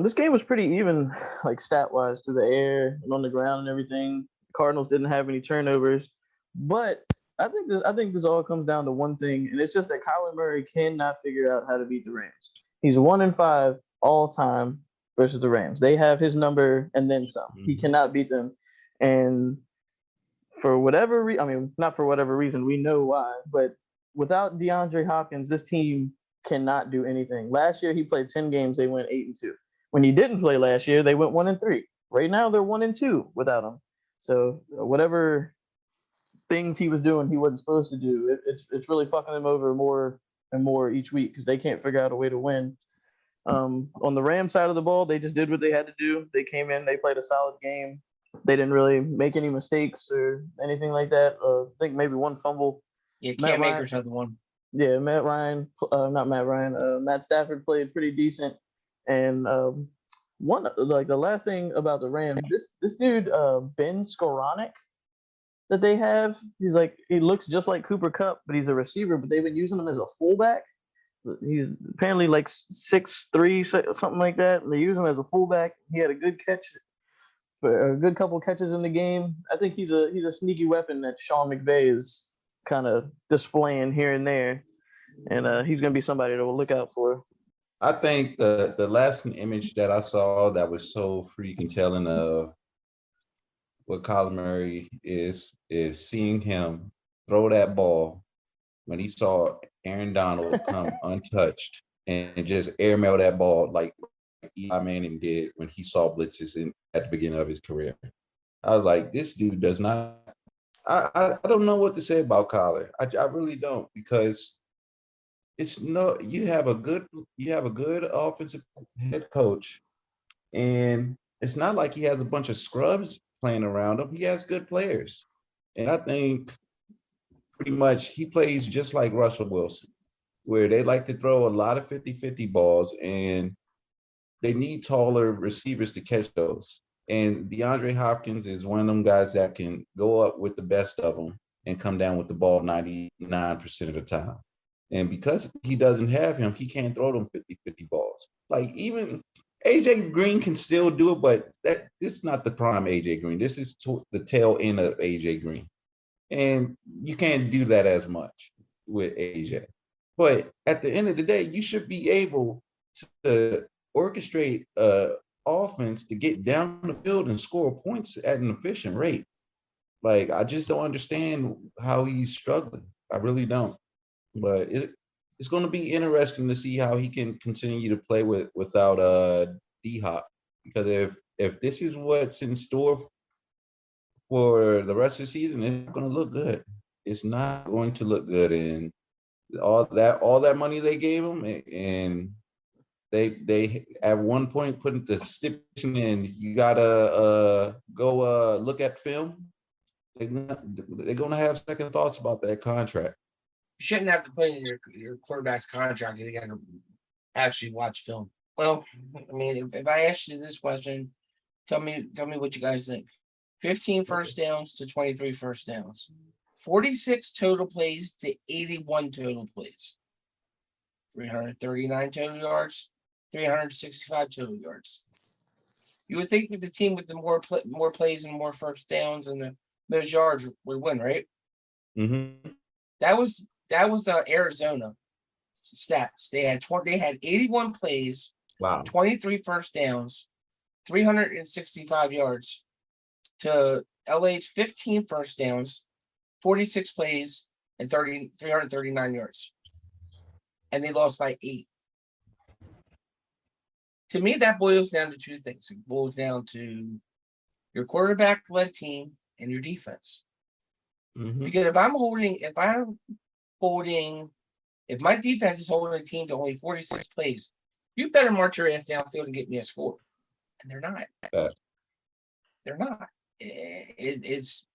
This game was pretty even, like stat-wise, through the air and on the ground and everything. Cardinals didn't have any turnovers, but I think this all comes down to one thing, and it's just that Kyler Murray cannot figure out how to beat the Rams. He's 1-5 all time versus the Rams. They have his number and then some. Mm-hmm. He cannot beat them. And for whatever not for whatever reason, we know why, but without DeAndre Hopkins, this team cannot do anything. Last year, he played 10 games. They went 8-2. When he didn't play last year, they went 1-3. Right now, they're 1-2 without him. So whatever things he was doing, he wasn't supposed to do. It's really fucking them over more and more each week because they can't figure out a way to win. On the Rams side of the ball, they just did what they had to do. They came in, they played a solid game. They didn't really make any mistakes or anything like that. I think maybe one fumble. Yeah, Cam Akers had the one. Yeah, Matt Stafford played pretty decent. And the last thing about the Rams, this dude, Ben Skoranek, that they have, he looks just like Cooper Kupp, but he's a receiver, but they've been using him as a fullback. He's apparently like 6'3", something like that. And they use him as a fullback. He had a good catch. A good couple catches in the game. I think he's a sneaky weapon that Sean McVay is kind of displaying here and there, and he's going to be somebody to look out for. I think the last image that I saw that was so freaking telling of what Kyler Murray is seeing him throw that ball when he saw Aaron Donald come untouched and just airmail that ball like Eli Manning did when he saw blitzes at the beginning of his career. I was like, this dude does not. I don't know what to say about Kyler. I really don't, because you have a good offensive head coach, and it's not like he has a bunch of scrubs playing around him. He has good players. And I think pretty much he plays just like Russell Wilson, where they like to throw a lot of 50-50 balls, and they need taller receivers to catch those. And DeAndre Hopkins is one of them guys that can go up with the best of them and come down with the ball 99% of the time. And because he doesn't have him, he can't throw them 50-50 balls. Like, even AJ Green can still do it, but this is not the prime AJ Green. This is the tail end of AJ Green. And you can't do that as much with AJ. But at the end of the day, you should be able to orchestrate offense to get down the field and score points at an efficient rate. Like, I just don't understand how he's struggling. I really don't. But it's going to be interesting to see how he can continue to play without D-Hop. Because if this is what's in store for the rest of the season, it's not going to look good. It's not going to look good. And all that money they gave him, and they at one point put the stipulation in, you gotta go look at film. They're gonna have second thoughts about that contract. You shouldn't have to put in your quarterback's contract. You got to actually watch film. Well, I mean, if I ask you this question, tell me what you guys think. 15 first downs to 23 first downs. 46 total plays to 81 total plays. 339 total yards, 365 total yards. You would think with the team with the more plays and more first downs and the most yards would win, right? Mm-hmm. That was Arizona stats. They had 81 plays, wow, 23 first downs, 365 yards to LA's 15 first downs, 46 plays, and 339 yards. And they lost by 8. To me, that boils down to two things. It boils down to your quarterback-led team and your defense. Mm-hmm. Because if my defense is holding a team to only 46 plays, you better march your ass downfield and get me a score. And they're not. They're not. It's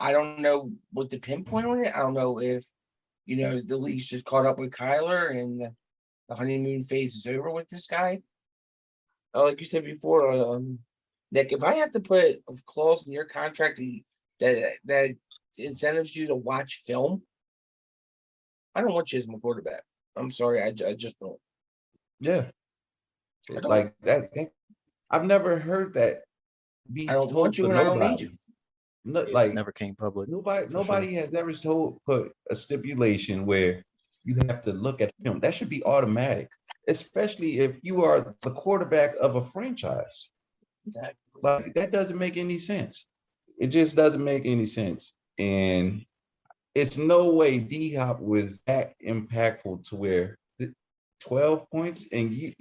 I don't know what the pinpoint on it. I don't know if the league's just caught up with Kyler and the honeymoon phase is over with this guy. Like you said before, Nick, if I have to put a clause in your contract that incentives you to watch film, I don't want you as my quarterback. I'm sorry, I just don't. Yeah, like that. I've never heard that. I don't want you and I don't need you. No, like never came public. Nobody has ever put a stipulation where you have to look at film. That should be automatic, especially if you are the quarterback of a franchise. Exactly. Like, that doesn't make any sense. It just doesn't make any sense. And it's no way D-Hop was that impactful to where 12 points and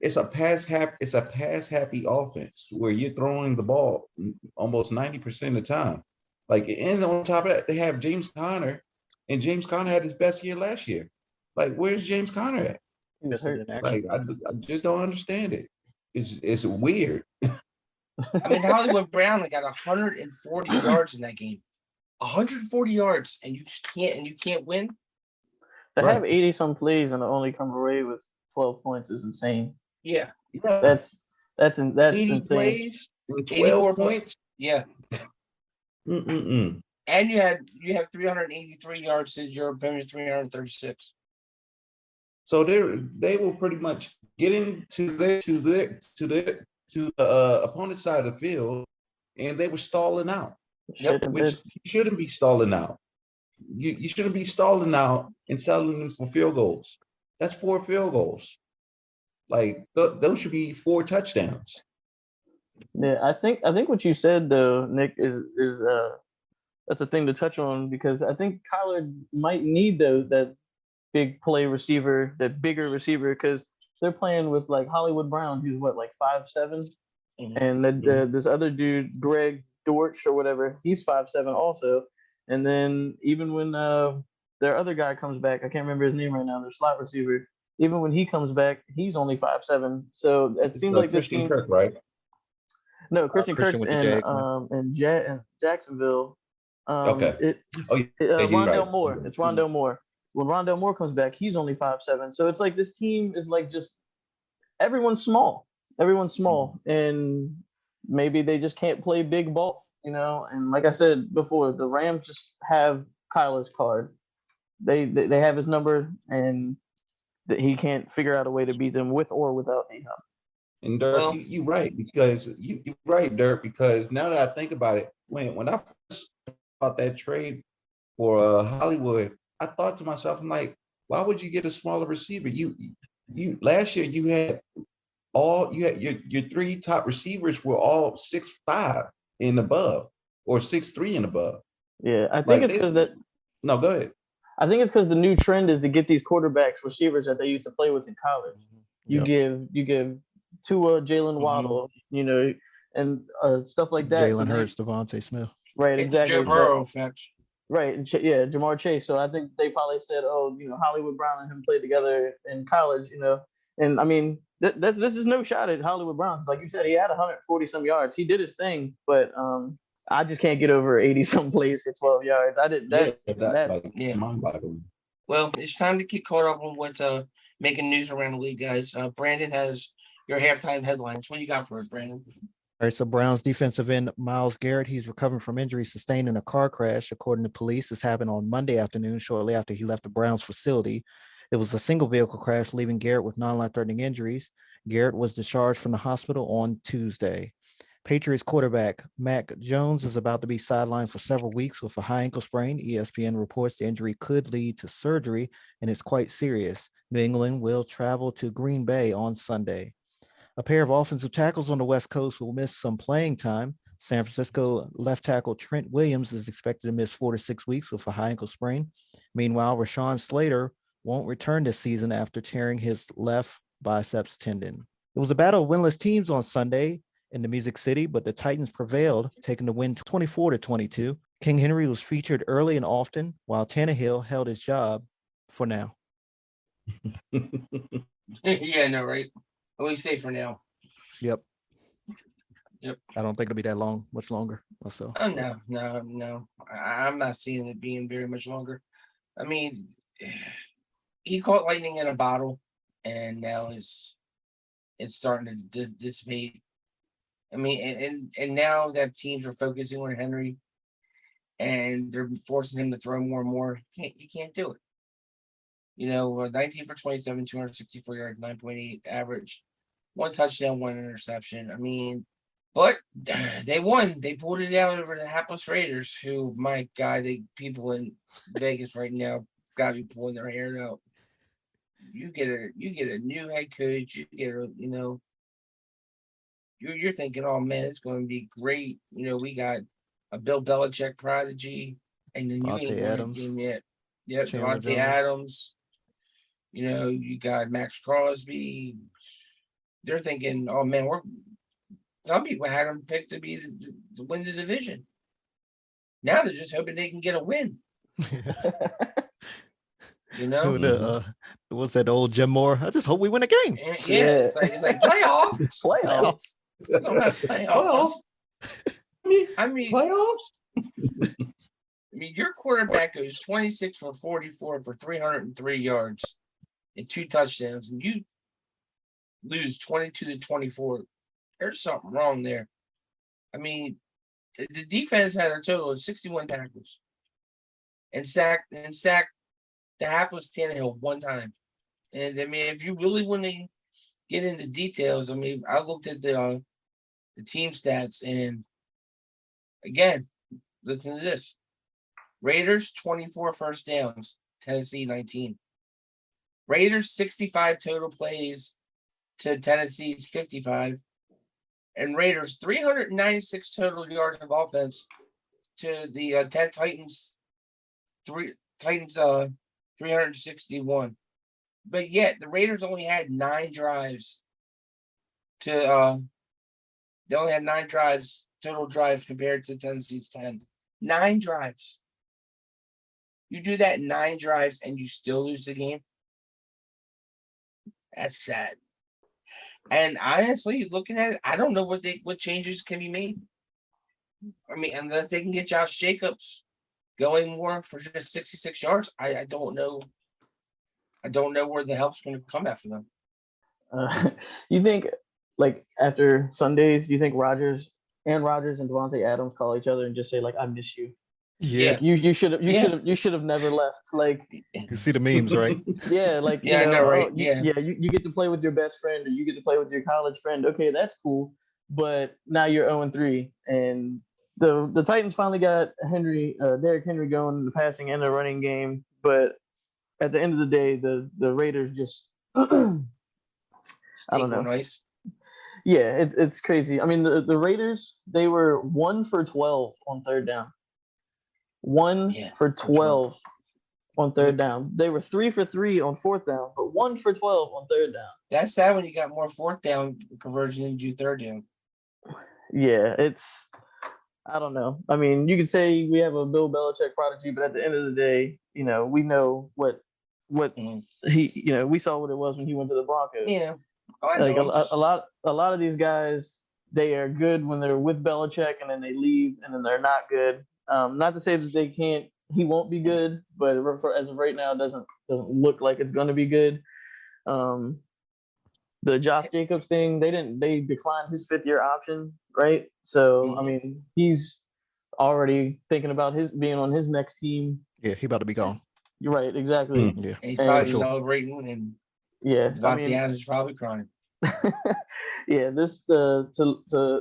it's a pass happy offense where you're throwing the ball almost 90% of the time. Like, and on top of that, they have James Conner, and James Conner had his best year last year. Like, where's James Conner at? Like, I just don't understand it. It's weird. I mean, Hollywood Brown got 140 yards in that game. 140 yards, and you can't win. To have 80 some plays and only come away with 12 points is insane. Yeah. That's 80 insane. Plays, 12 points. Yeah. Mm-mm-mm. And you have 383 yards to your opponent's 336. So they were pretty much getting to the opponent's side of the field, and they were stalling out. Which you shouldn't be stalling out. You shouldn't be stalling out and settling them for field goals. That's 4 field goals. Like, those should be 4 touchdowns. Yeah, I think what you said though, Nick, is that's a thing to touch on, because I think Kyler might need that big play receiver, that bigger receiver, because they're playing with like Hollywood Brown, who's what, like 5'7", and this other dude, Greg Dortch or whatever, he's 5'7" also. And then even when their other guy comes back. I can't remember his name right now. Their slot receiver. Even when he comes back, he's only 5'7". So it seems like this Christian team. Kirk, right? No, Christian Christian Kirk's with the Jags now. in Jacksonville. Okay. Yeah, you're Rondell right. Moore. It's Rondell Moore. When Rondell Moore comes back, he's only 5'7". So it's like this team is like just everyone's small. Everyone's small, and maybe they just can't play big ball, And like I said before, the Rams just have Kyler's card. They have his number, and he can't figure out a way to beat them with or without A-Hop. And Durp, you're right because you're right, Durp, because now that I think about it, when I first thought that trade for Hollywood, I thought to myself, I'm like, why would you get a smaller receiver? You last year you had your three top receivers were all 6'5" and above, or 6'3" and above. Yeah, I think it's because that. No, go ahead. I think it's because the new trend is to get these quarterbacks, receivers that they used to play with in college. You give Tua, Jalen Waddle, and stuff like that. Jalen Hurts, Devontae Smith. Right, exactly. Joe Burrow effect. Right, Jamar Chase. So I think they probably said, Hollywood Brown and him played together in college, And I mean, this is no shot at Hollywood Brown. Like you said, he had 140 some yards. He did his thing, but I just can't get over 80 some plays for 12 yards. That's mind-boggling. Well, it's time to get caught up on what's making news around the league, guys. Brandon has your halftime headlines. What do you got for us, Brandon? All right, so Browns defensive end Myles Garrett, he's recovering from injuries sustained in a car crash. According to police, this happened on Monday afternoon, shortly after he left the Browns facility. It was a single vehicle crash, leaving Garrett with non-life-threatening injuries. Garrett was discharged from the hospital on Tuesday. Patriots quarterback Mac Jones is about to be sidelined for several weeks with a high ankle sprain. ESPN reports the injury could lead to surgery, and it's quite serious. New England will travel to Green Bay on Sunday. A pair of offensive tackles on the West Coast will miss some playing time. San Francisco left tackle Trent Williams is expected to miss 4 to 6 weeks with a high ankle sprain. Meanwhile, Rashawn Slater won't return this season after tearing his left biceps tendon. It was a battle of winless teams on Sunday in the Music City, but the Titans prevailed, taking the win 24-22. King Henry was featured early and often, while Tannehill held his job for now. Yeah, no, right? What do you say for now? Yep. Yep. I don't think it'll be that long, much longer. So. Oh, no. I'm not seeing it being very much longer. I mean, he caught lightning in a bottle, and now it's starting to dissipate. I mean, and now that teams are focusing on Henry, and they're forcing him to throw more and more. You can't do it. 19 for 27, 264 yards, 9.8 average, 1 touchdown, 1 interception. I mean, but they won. They pulled it out over the hapless Raiders, who, my God, people in Vegas right now got to be pulling their hair out. You get a new head coach. You get you're thinking, oh man, it's going to be great. We got a Bill Belichick prodigy, and then Devontae Adams. Devontae Adams. You got Max Crosby. They're thinking, oh man, some people had them picked to be to win the division. Now they're just hoping they can get a win. What's that old Jim Moore? I just hope we win a game. Yeah. It's like playoffs. Playoffs. Playoffs. I mean, playoffs. I mean, your quarterback goes 26 for 44 for 303 yards and 2 touchdowns, and you lose 22-24. There's something wrong there. I mean, the defense had a total of 61 tackles and sacked the hapless Tannehill 1 time. And I mean, if you really want to get into details, I mean, I looked at the team stats, and again, listen to this. Raiders 24 first downs, Tennessee 19. Raiders 65 total plays to Tennessee's 55. And Raiders 396 total yards of offense to the Titans 361. But yet the Raiders only had 9 drives they only had 9 drives, total drives, compared to Tennessee's 10. 9 drives. You do that 9 drives and you still lose the game. That's sad. And honestly, looking at it, I don't know what changes can be made. I mean, unless they can get Josh Jacobs going more for just 66 yards, I don't know. I don't know where the help's going to come after them. You think, like, after Sundays, you think Rodgers and Devontae Adams call each other and just say, like, "I miss you." Yeah. Like, you should have never left. Like, you see the memes, right? Yeah, like, yeah, you know, I know, right? You get to play with your best friend, or you get to play with your college friend. Okay, that's cool. But now you're 0-3, and the Titans finally got Derrick Henry going in the passing and the running game. But at the end of the day, the Raiders just I don't know. Nice. Yeah, it's crazy. I mean, the Raiders, they were 1 for 12 on third down. 1 for 12 on third down. They were 3 for 3 on fourth down, but 1 for 12 on third down. That's sad when you got more fourth down conversion than you do third down. Yeah, I don't know. I mean, you could say we have a Bill Belichick prodigy, but at the end of the day, you know, we know what he, you know, we saw what it was when he went to the Broncos. Yeah. Like a lot of these guys, they are good when they're with Belichick, and then they leave, and then they're not good. Not to say that he won't be good, but as of right now, it doesn't look like it's going to be good. The Josh Jacobs thing, they declined his 5th-year option, right? So I mean, he's already thinking about being on his next team. Yeah, he about to be gone. You're right, exactly. Yeah, and he's probably celebrating, and Devontae Adams is probably crying. Yeah, this to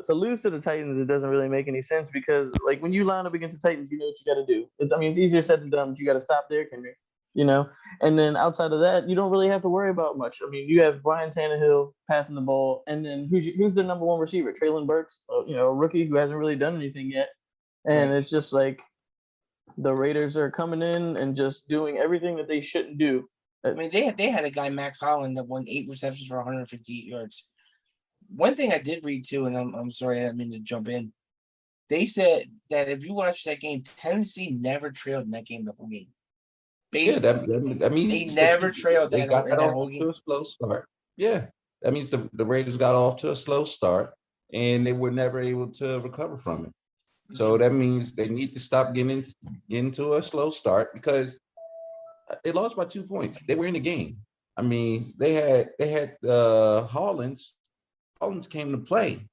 lose to the Titans, it doesn't really make any sense, because like when you line up against the Titans, you know what you got to do. It's easier said than done, but you got to stop Derrick Henry, you know. And then outside of that, you don't really have to worry about much. I mean, you have Ryan Tannehill passing the ball, and then who's the number 1 receiver? Treylon Burks, you know, a rookie who hasn't really done anything yet. And It's just like the Raiders are coming in and just doing everything that they shouldn't do. I mean, they had a guy, Max Holland, that won 8 receptions for 158 yards. One thing I did read too, and I'm sorry, I didn't mean to jump in. They said that if you watch that game, Tennessee never trailed in that game the whole game. That means they never trailed that whole game. To a slow start. Yeah, that means the Raiders got off to a slow start, and they were never able to recover from it. So that means they need to stop getting into a slow start, because they lost by 2 points. They were in the game. I mean, they had Hollins. Hollins came to play,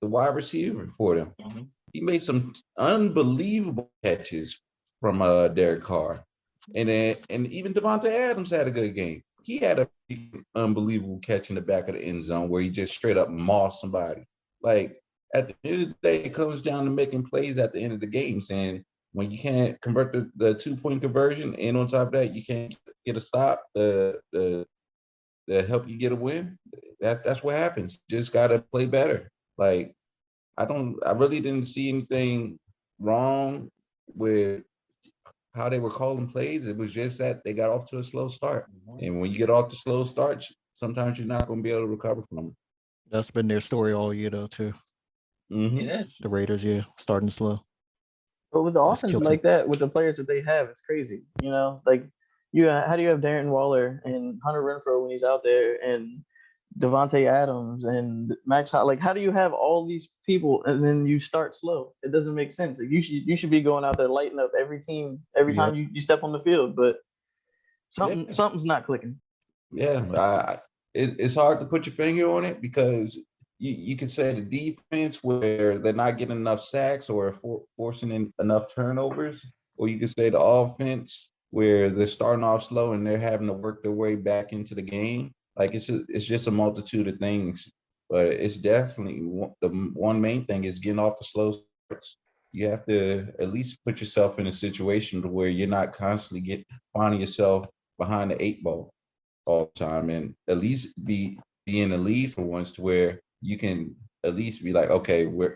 the wide receiver for them. Mm-hmm. He made some unbelievable catches from Derek Carr, and even Devontae Adams had a good game. He had a unbelievable catch in the back of the end zone where he just straight up mossed somebody. Like, at the end of the day, it comes down to making plays at the end of the games, and when you can't convert the 2-point conversion, and on top of that, you can't get a stop to help you get a win, that's what happens. Just gotta play better. Like, I really didn't see anything wrong with how they were calling plays. It was just that they got off to a slow start. And when you get off to slow starts, sometimes you're not going to be able to recover from it. That's been their story all year, though, too. Mm-hmm. It is. The Raiders, starting slow. But with the offense like that, with the players that they have, it's crazy. You know, like, how do you have Darren Waller and Hunter Renfrow when he's out there, and Devontae Adams and Max? Like, how do you have all these people and then you start slow? It doesn't make sense. Like, you should be going out there lighting up every team every time you step on the field. But something's not clicking. Yeah, it's hard to put your finger on it, because you could say the defense, where they're not getting enough sacks or forcing in enough turnovers, or you could say the offense, where they're starting off slow and they're having to work their way back into the game. Like, it's just a multitude of things, but it's definitely the one main thing is getting off the slow starts. You have to at least put yourself in a situation to where you're not constantly finding yourself behind the 8 ball all the time, and at least be in the lead for once, to where you can at least be like, okay, we're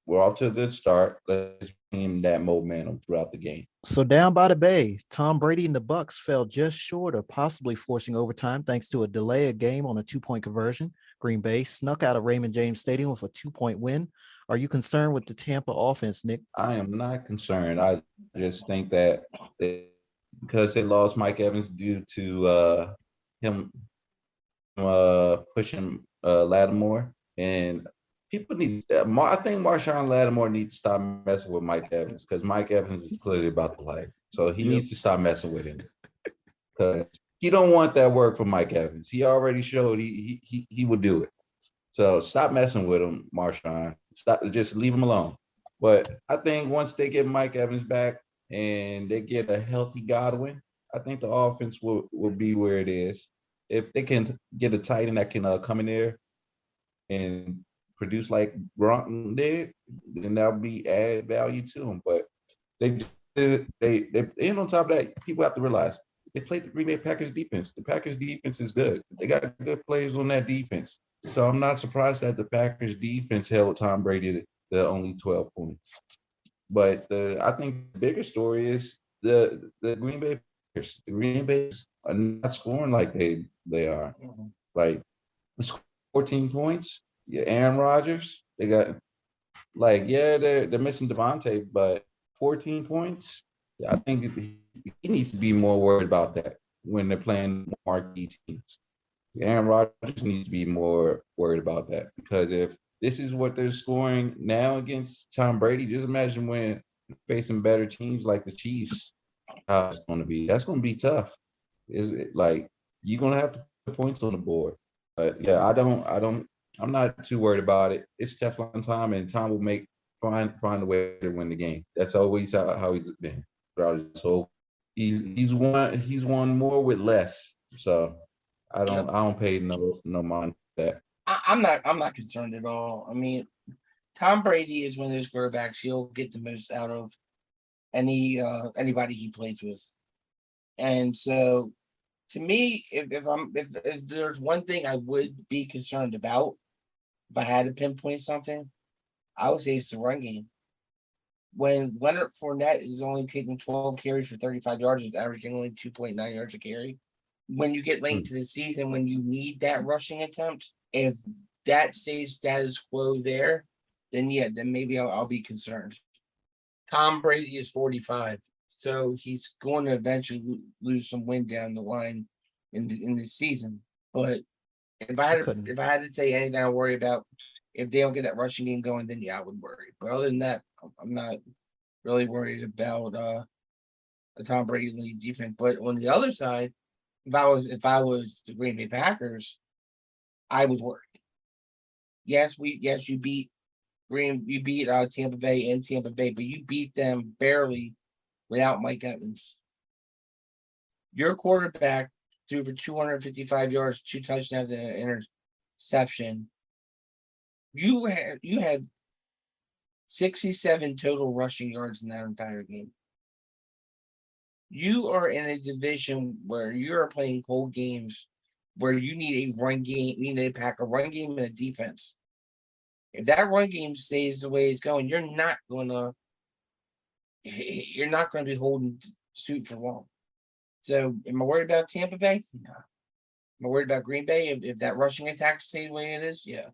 off to a good start. Let's maintain that momentum throughout the game. So down by the Bay, Tom Brady and the Bucs fell just short of possibly forcing overtime thanks to a delay of game on a 2-point conversion. Green Bay snuck out of Raymond James Stadium with a 2-point win. Are you concerned with the Tampa offense, Nick? I am not concerned. I just think that because they lost Mike Evans due to him pushing Lattimore, and people need. I think Marshawn Lattimore needs to stop messing with Mike Evans because Mike Evans is clearly about the life, so he needs to stop messing with him because he don't want that work from Mike Evans. He already showed he would do it. So stop messing with him, Marshawn. Stop, just leave him alone. But I think once they get Mike Evans back and they get a healthy Godwin, I think the offense will be where it is. If they can get a tight end that can come in there and produce like Gronk did, then that'll be added value to them. But they and on top of that, people have to realize they played the Green Bay Packers defense. The Packers defense is good. They got good players on that defense. So I'm not surprised that the Packers defense held Tom Brady to only 12 points. But I think the bigger story is the Green Bay Packers. The Green Bay are not scoring like they are. Like 14 points. Yeah, Aaron Rodgers. They got they're missing Devontae, but 14 points. I think he needs to be more worried about that when they're playing marquee teams. Aaron Rodgers needs to be more worried about that because if this is what they're scoring now against Tom Brady, just imagine when facing better teams like the Chiefs, how it's going to be. That's going to be tough. Like you're going to have to put points on the board. But yeah, I'm not too worried about it. It's Teflon time, and Tom will find a way to win the game. That's always how he's been. So he's won more with less. So I don't pay no mind for that. I'm not concerned at all. I mean, Tom Brady is one of those quarterbacks he'll get the most out of anybody he plays with. And so to me, if there's one thing I would be concerned about, if I had to pinpoint something, I would say it's the run game. When Leonard Fournette is only taking 12 carries for 35 yards, is averaging only 2.9 yards a carry. When you get late into the season, when you need that rushing attempt, if that stays status quo there, then maybe I'll be concerned. Tom Brady is 45, so he's going to eventually lose some wind down the line in the season. But if I had to say anything I worry about, if they don't get that rushing game going, then I would worry. But other than that, I'm not really worried about the Tom Brady lead defense. But on the other side, if I was the Green Bay Packers, I was worried. Yes, you beat Tampa Bay and Tampa Bay, but you beat them barely without Mike Evans. Your quarterback threw for 255 yards, 2 touchdowns, and an interception. You had 67 total rushing yards in that entire game. You are in a division where you're playing cold games where you need a run game, you need to pack a run game and a defense. If that run game stays the way it's going, you're not gonna be holding suit for long. So am I worried about Tampa Bay? No. Am I worried about Green Bay if that rushing attack stays the way it is? Yeah.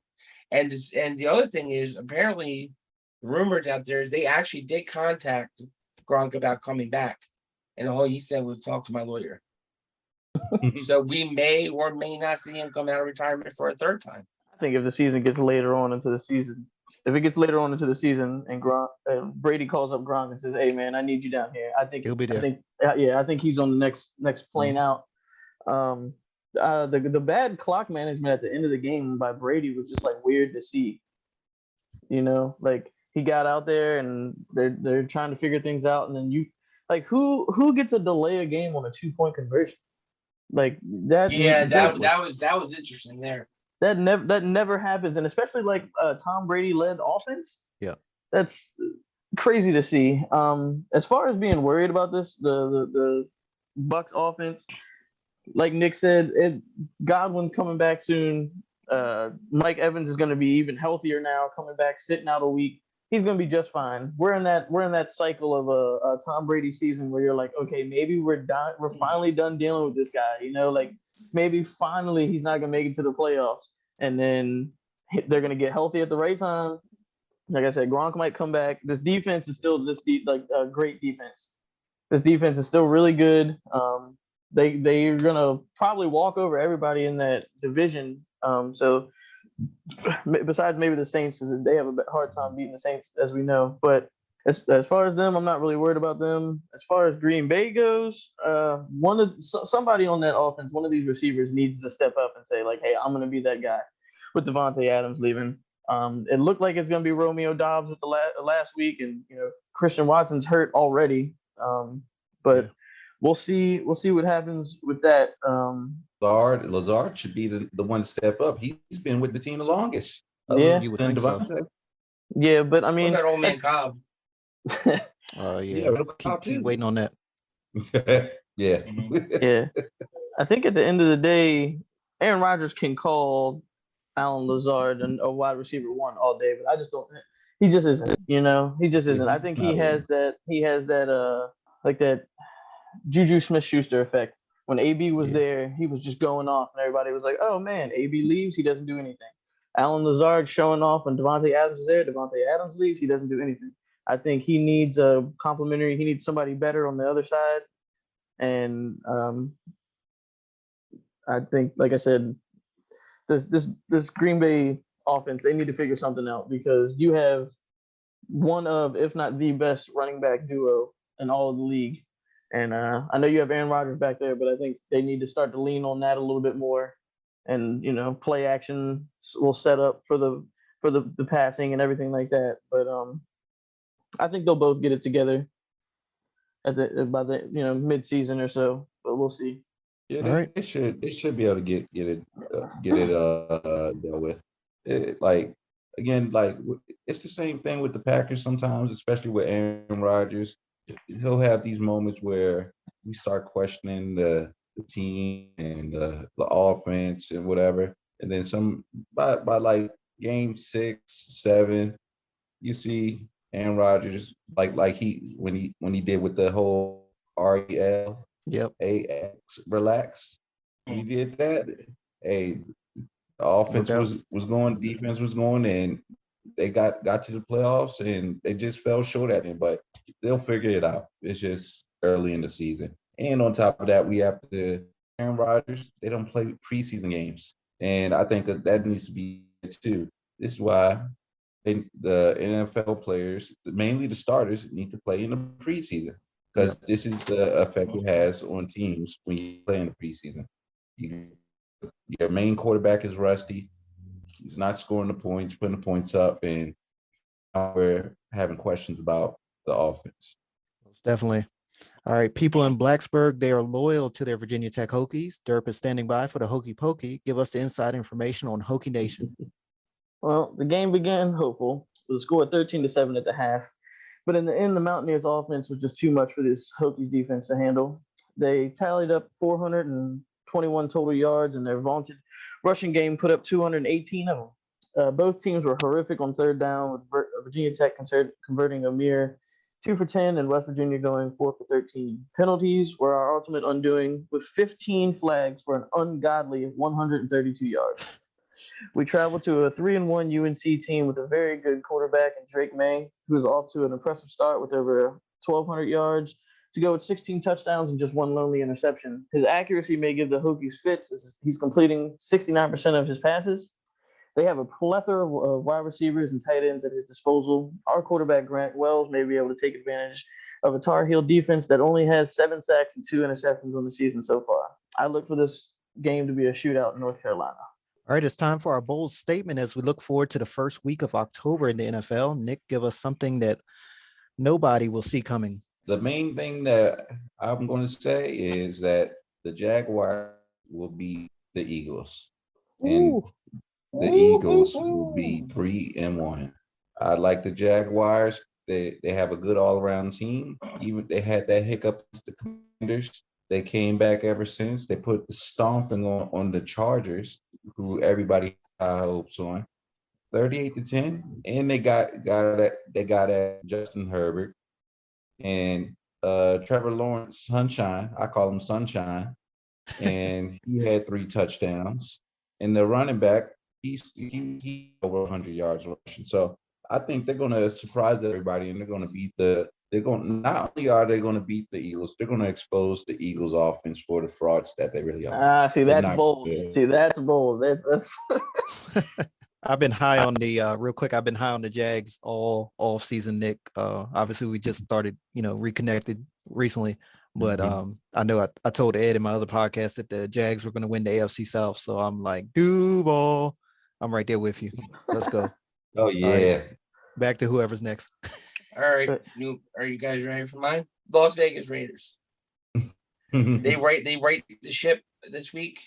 And the other thing is apparently rumors out there is they actually did contact Gronk about coming back. And all he said was talk to my lawyer. So we may or may not see him come out of retirement for a third time. I think if the season gets later on into the season, and Brady calls up Gronk and says, "Hey man, I need you down here," I think he'll be there. I think he's on the next plane out. The bad clock management at the end of the game by Brady was just like weird to see. You know, like he got out there and they're trying to figure things out, and then who gets a delay a game on a 2-point conversion? Like that. Yeah, that was interesting there. That never happens, and especially like Tom Brady led offense. Yeah, that's crazy to see. As far as being worried about this, the Bucs offense, like Nick said, Godwin's coming back soon. Mike Evans is going to be even healthier now, coming back, sitting out a week. He's going to be just fine. We're in that cycle of a Tom Brady season where you're like, okay, maybe we're finally done dealing with this guy. You know, like maybe finally he's not going to make it to the playoffs, and then they're going to get healthy at the right time. Like I said, Gronk might come back. This defense is still a great defense. This defense is still really good. They're gonna probably walk over everybody in that division. So besides maybe the Saints, they have a hard time beating the Saints, as we know. But as far as them, I'm not really worried about them. As far as Green Bay goes, somebody on that offense, one of these receivers needs to step up and say like, "Hey, I'm going to be that guy." With Devontae Adams leaving, it looked like it's going to be Romeo Doubs with the last week, and Christian Watson's hurt already. But we'll see what happens with that. Lazard should be the one to step up. He's been with the team the longest. You would think so. Yeah, but I mean, what about old man Cobb? Keep waiting on that. Yeah. Yeah. I think at the end of the day, Aaron Rodgers can call Allen Lazard and a wide receiver one all day, but I just don't. He just isn't. He just isn't. I think he has that. He has that. Like that Juju Smith-Schuster effect. When AB was there, he was just going off, and everybody was like, "Oh man, AB leaves, he doesn't do anything." Allen Lazard showing off when Devontae Adams is there. Devontae Adams leaves, he doesn't do anything. I think he needs a complementary. He needs somebody better on the other side, and I think, like I said, this Green Bay offense, they need to figure something out because you have one of, if not the best running back duo in all of the league. And I know you have Aaron Rodgers back there, but I think they need to start to lean on that a little bit more. And play action will set up for the passing and everything like that. But I think they'll both get it together by the mid-season or so. But we'll see. Yeah, they should be able to get it dealt with. It's the same thing with the Packers sometimes, especially with Aaron Rodgers. He'll have these moments where we start questioning the team and the offense and whatever, and then by like game 6, 7, you see Aaron Rodgers like he when he did with the whole REL. Yep. AX, relax. When he did that, the offense was going, defense was going, and they got to the playoffs, and they just fell short at him. But they'll figure it out. It's just early in the season, and on top of that, we have Aaron Rodgers. They don't play preseason games, and I think that needs to be too. This is why the NFL players, mainly the starters, need to play in the preseason. Because this is the effect it has on teams when you play in the preseason. Your main quarterback is rusty. He's not scoring the points, putting the points up, and we're having questions about the offense. Most definitely. All right, people in Blacksburg, they are loyal to their Virginia Tech Hokies. Durp is standing by for the Hokie Pokey. Give us the inside information on Hokie Nation. Well, the game began hopeful with a score of 13-7 at the half. But in the end, the Mountaineers' offense was just too much for this Hokies defense to handle. They tallied up 421 total yards, and their vaunted rushing game put up 218 of them. Both teams were horrific on third down, with Virginia Tech converting a mere 2 for 10 and West Virginia going 4 for 13. Penalties were our ultimate undoing, with 15 flags for an ungodly 132 yards. We traveled to a 3-1 UNC team with a very good quarterback in Drake May, who is off to an impressive start with over 1,200 yards to go with 16 touchdowns and just one lonely interception. His accuracy may give the Hokies fits as he's completing 69% of his passes. They have a plethora of wide receivers and tight ends at his disposal. Our quarterback, Grant Wells, may be able to take advantage of a Tar Heel defense that only has 7 sacks and 2 interceptions on the season so far. I look for this game to be a shootout in North Carolina. All right, it's time for our bold statement as we look forward to the first week of October in the NFL. Nick, give us something that nobody will see coming. The main thing that I'm going to say is that the Jaguars will beat the Eagles. And the Eagles will be 3-1. I like the Jaguars. They have a good all-around team. Even they had that hiccup with the Commanders. They came back ever since. They put the stomping on the Chargers, who everybody hopes on, 38-10, and they got at Justin Herbert and Trevor Lawrence, Sunshine. I call him Sunshine, and he had 3 touchdowns. And the running back, he's over 100 yards rushing. So I think they're going to surprise everybody, and they're going to beat the they're going. Not only are they going to beat the Eagles, they're going to expose the Eagles' offense for the frauds that they really are. See, that's bold. See, that's bold. That's. I've been high on the real quick. I've been high on the Jags all season, Nick. Obviously, we just started, reconnected recently, but I know I told Ed in my other podcast that the Jags were going to win the AFC South. So I'm like, Duval, I'm right there with you. Let's go. Oh yeah. Right. Back to whoever's next. All right, are you guys ready for mine? Las Vegas Raiders. They right the ship this week.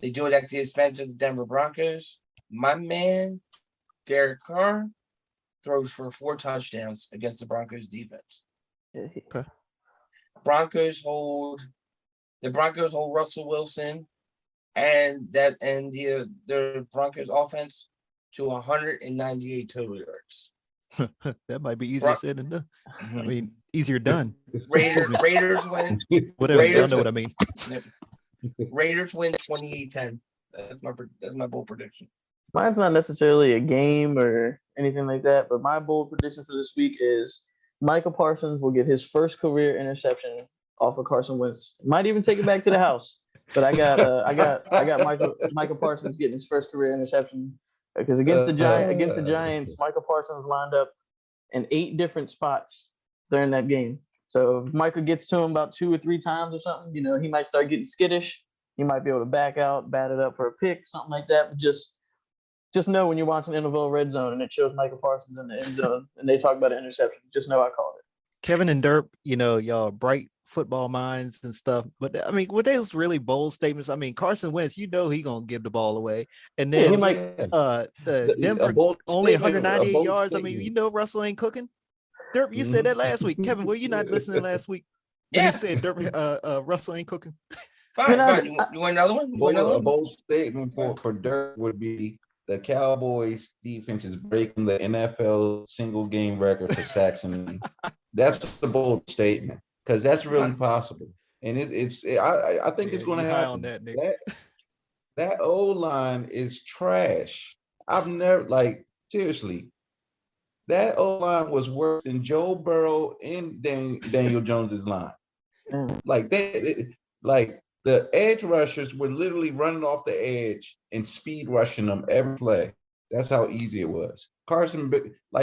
They do it at the expense of the Denver Broncos. My man, Derek Carr, throws for 4 touchdowns against the Broncos defense. Okay. Broncos hold Russell Wilson and the Broncos offense to 198 total yards. That might be easier said than done. I mean, easier done. Raiders win. Whatever, y'all know what I mean. Raiders win 28-10. That's my bold prediction. Mine's not necessarily a game or anything like that, but my bold prediction for this week is Micah Parsons will get his first career interception off of Carson Wentz. Might even take it back to the house. But I got Micah Parsons getting his first career interception because against the Giants, Micah Parsons lined up in 8 different spots during that game. So if Micah gets to him about 2 or 3 times or something, he might start getting skittish. He might be able to back out, bat it up for a pick, something like that. But just know when you're watching NFL Red Zone and it shows Micah Parsons in the end zone and they talk about an interception, just know I called it. Kevin and Durp, y'all bright football minds and stuff. But I mean, were those really bold statements? I mean, Carson Wentz, he gonna give the ball away, and then Denver only 198 yards. Statement. I mean, Russell ain't cooking. Durp, you said that last week. Kevin, were you not listening last week? Yeah, you said Durp, Russell ain't cooking. Fine. You want another one? A bold statement for Durp would be the Cowboys defense is breaking the NFL single game record for sacks, and that's a bold statement because that's really possible, and I think it's going to happen. On that, Nick. That O-line is trash. I've never seriously. That O-line was worse than Joe Burrow and Daniel Jones's line. The edge rushers were literally running off the edge and speed rushing them every play. That's how easy it was. Carson,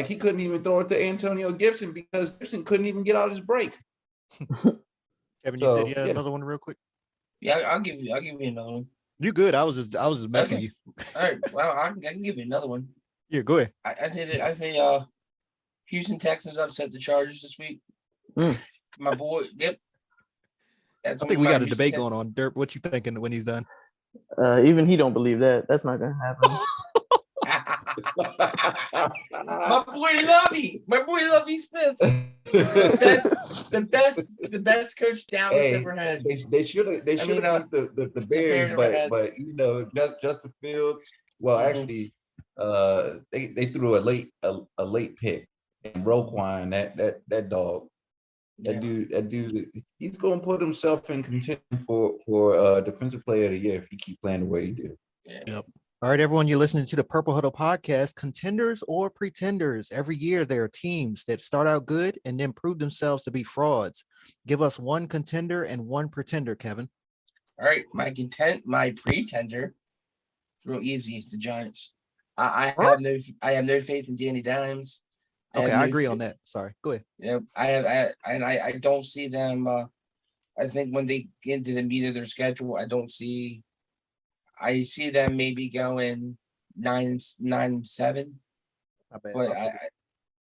he couldn't even throw it to Antonio Gibson because Gibson couldn't even get out his break. Kevin, you said you had another one real quick? Yeah, I'll give you another one. You good? I was just messing with you. All right. Well, I can give you another one. Yeah, go ahead. I say Houston Texans upset the Chargers this week. My boy, yep. I think we got a debate going on. Durp, what you thinking when he's done? Even he don't believe that. That's not gonna happen. My boy Lovey Smith. The best coach Dallas ever had. They should have beat the Bears, but Justin Fields. Well, actually, they threw a late pick, and Roquan, that dog. That dude, he's going to put himself in contention for Defensive Player of the Year if he keep playing the way he did. Yeah. Yep. All right, everyone, you're listening to the Purple Huddle Podcast, Contenders or Pretenders. Every year there are teams that start out good and then prove themselves to be frauds. Give us one contender and one pretender, Kevin. All right, my pretender, it's real easy. It's the Giants. I have no faith in Danny Dimes. Okay, I agree on that. Sorry, go ahead. Yeah, I don't see them. I think when they get into the meat of their schedule, I see them maybe going 9-7.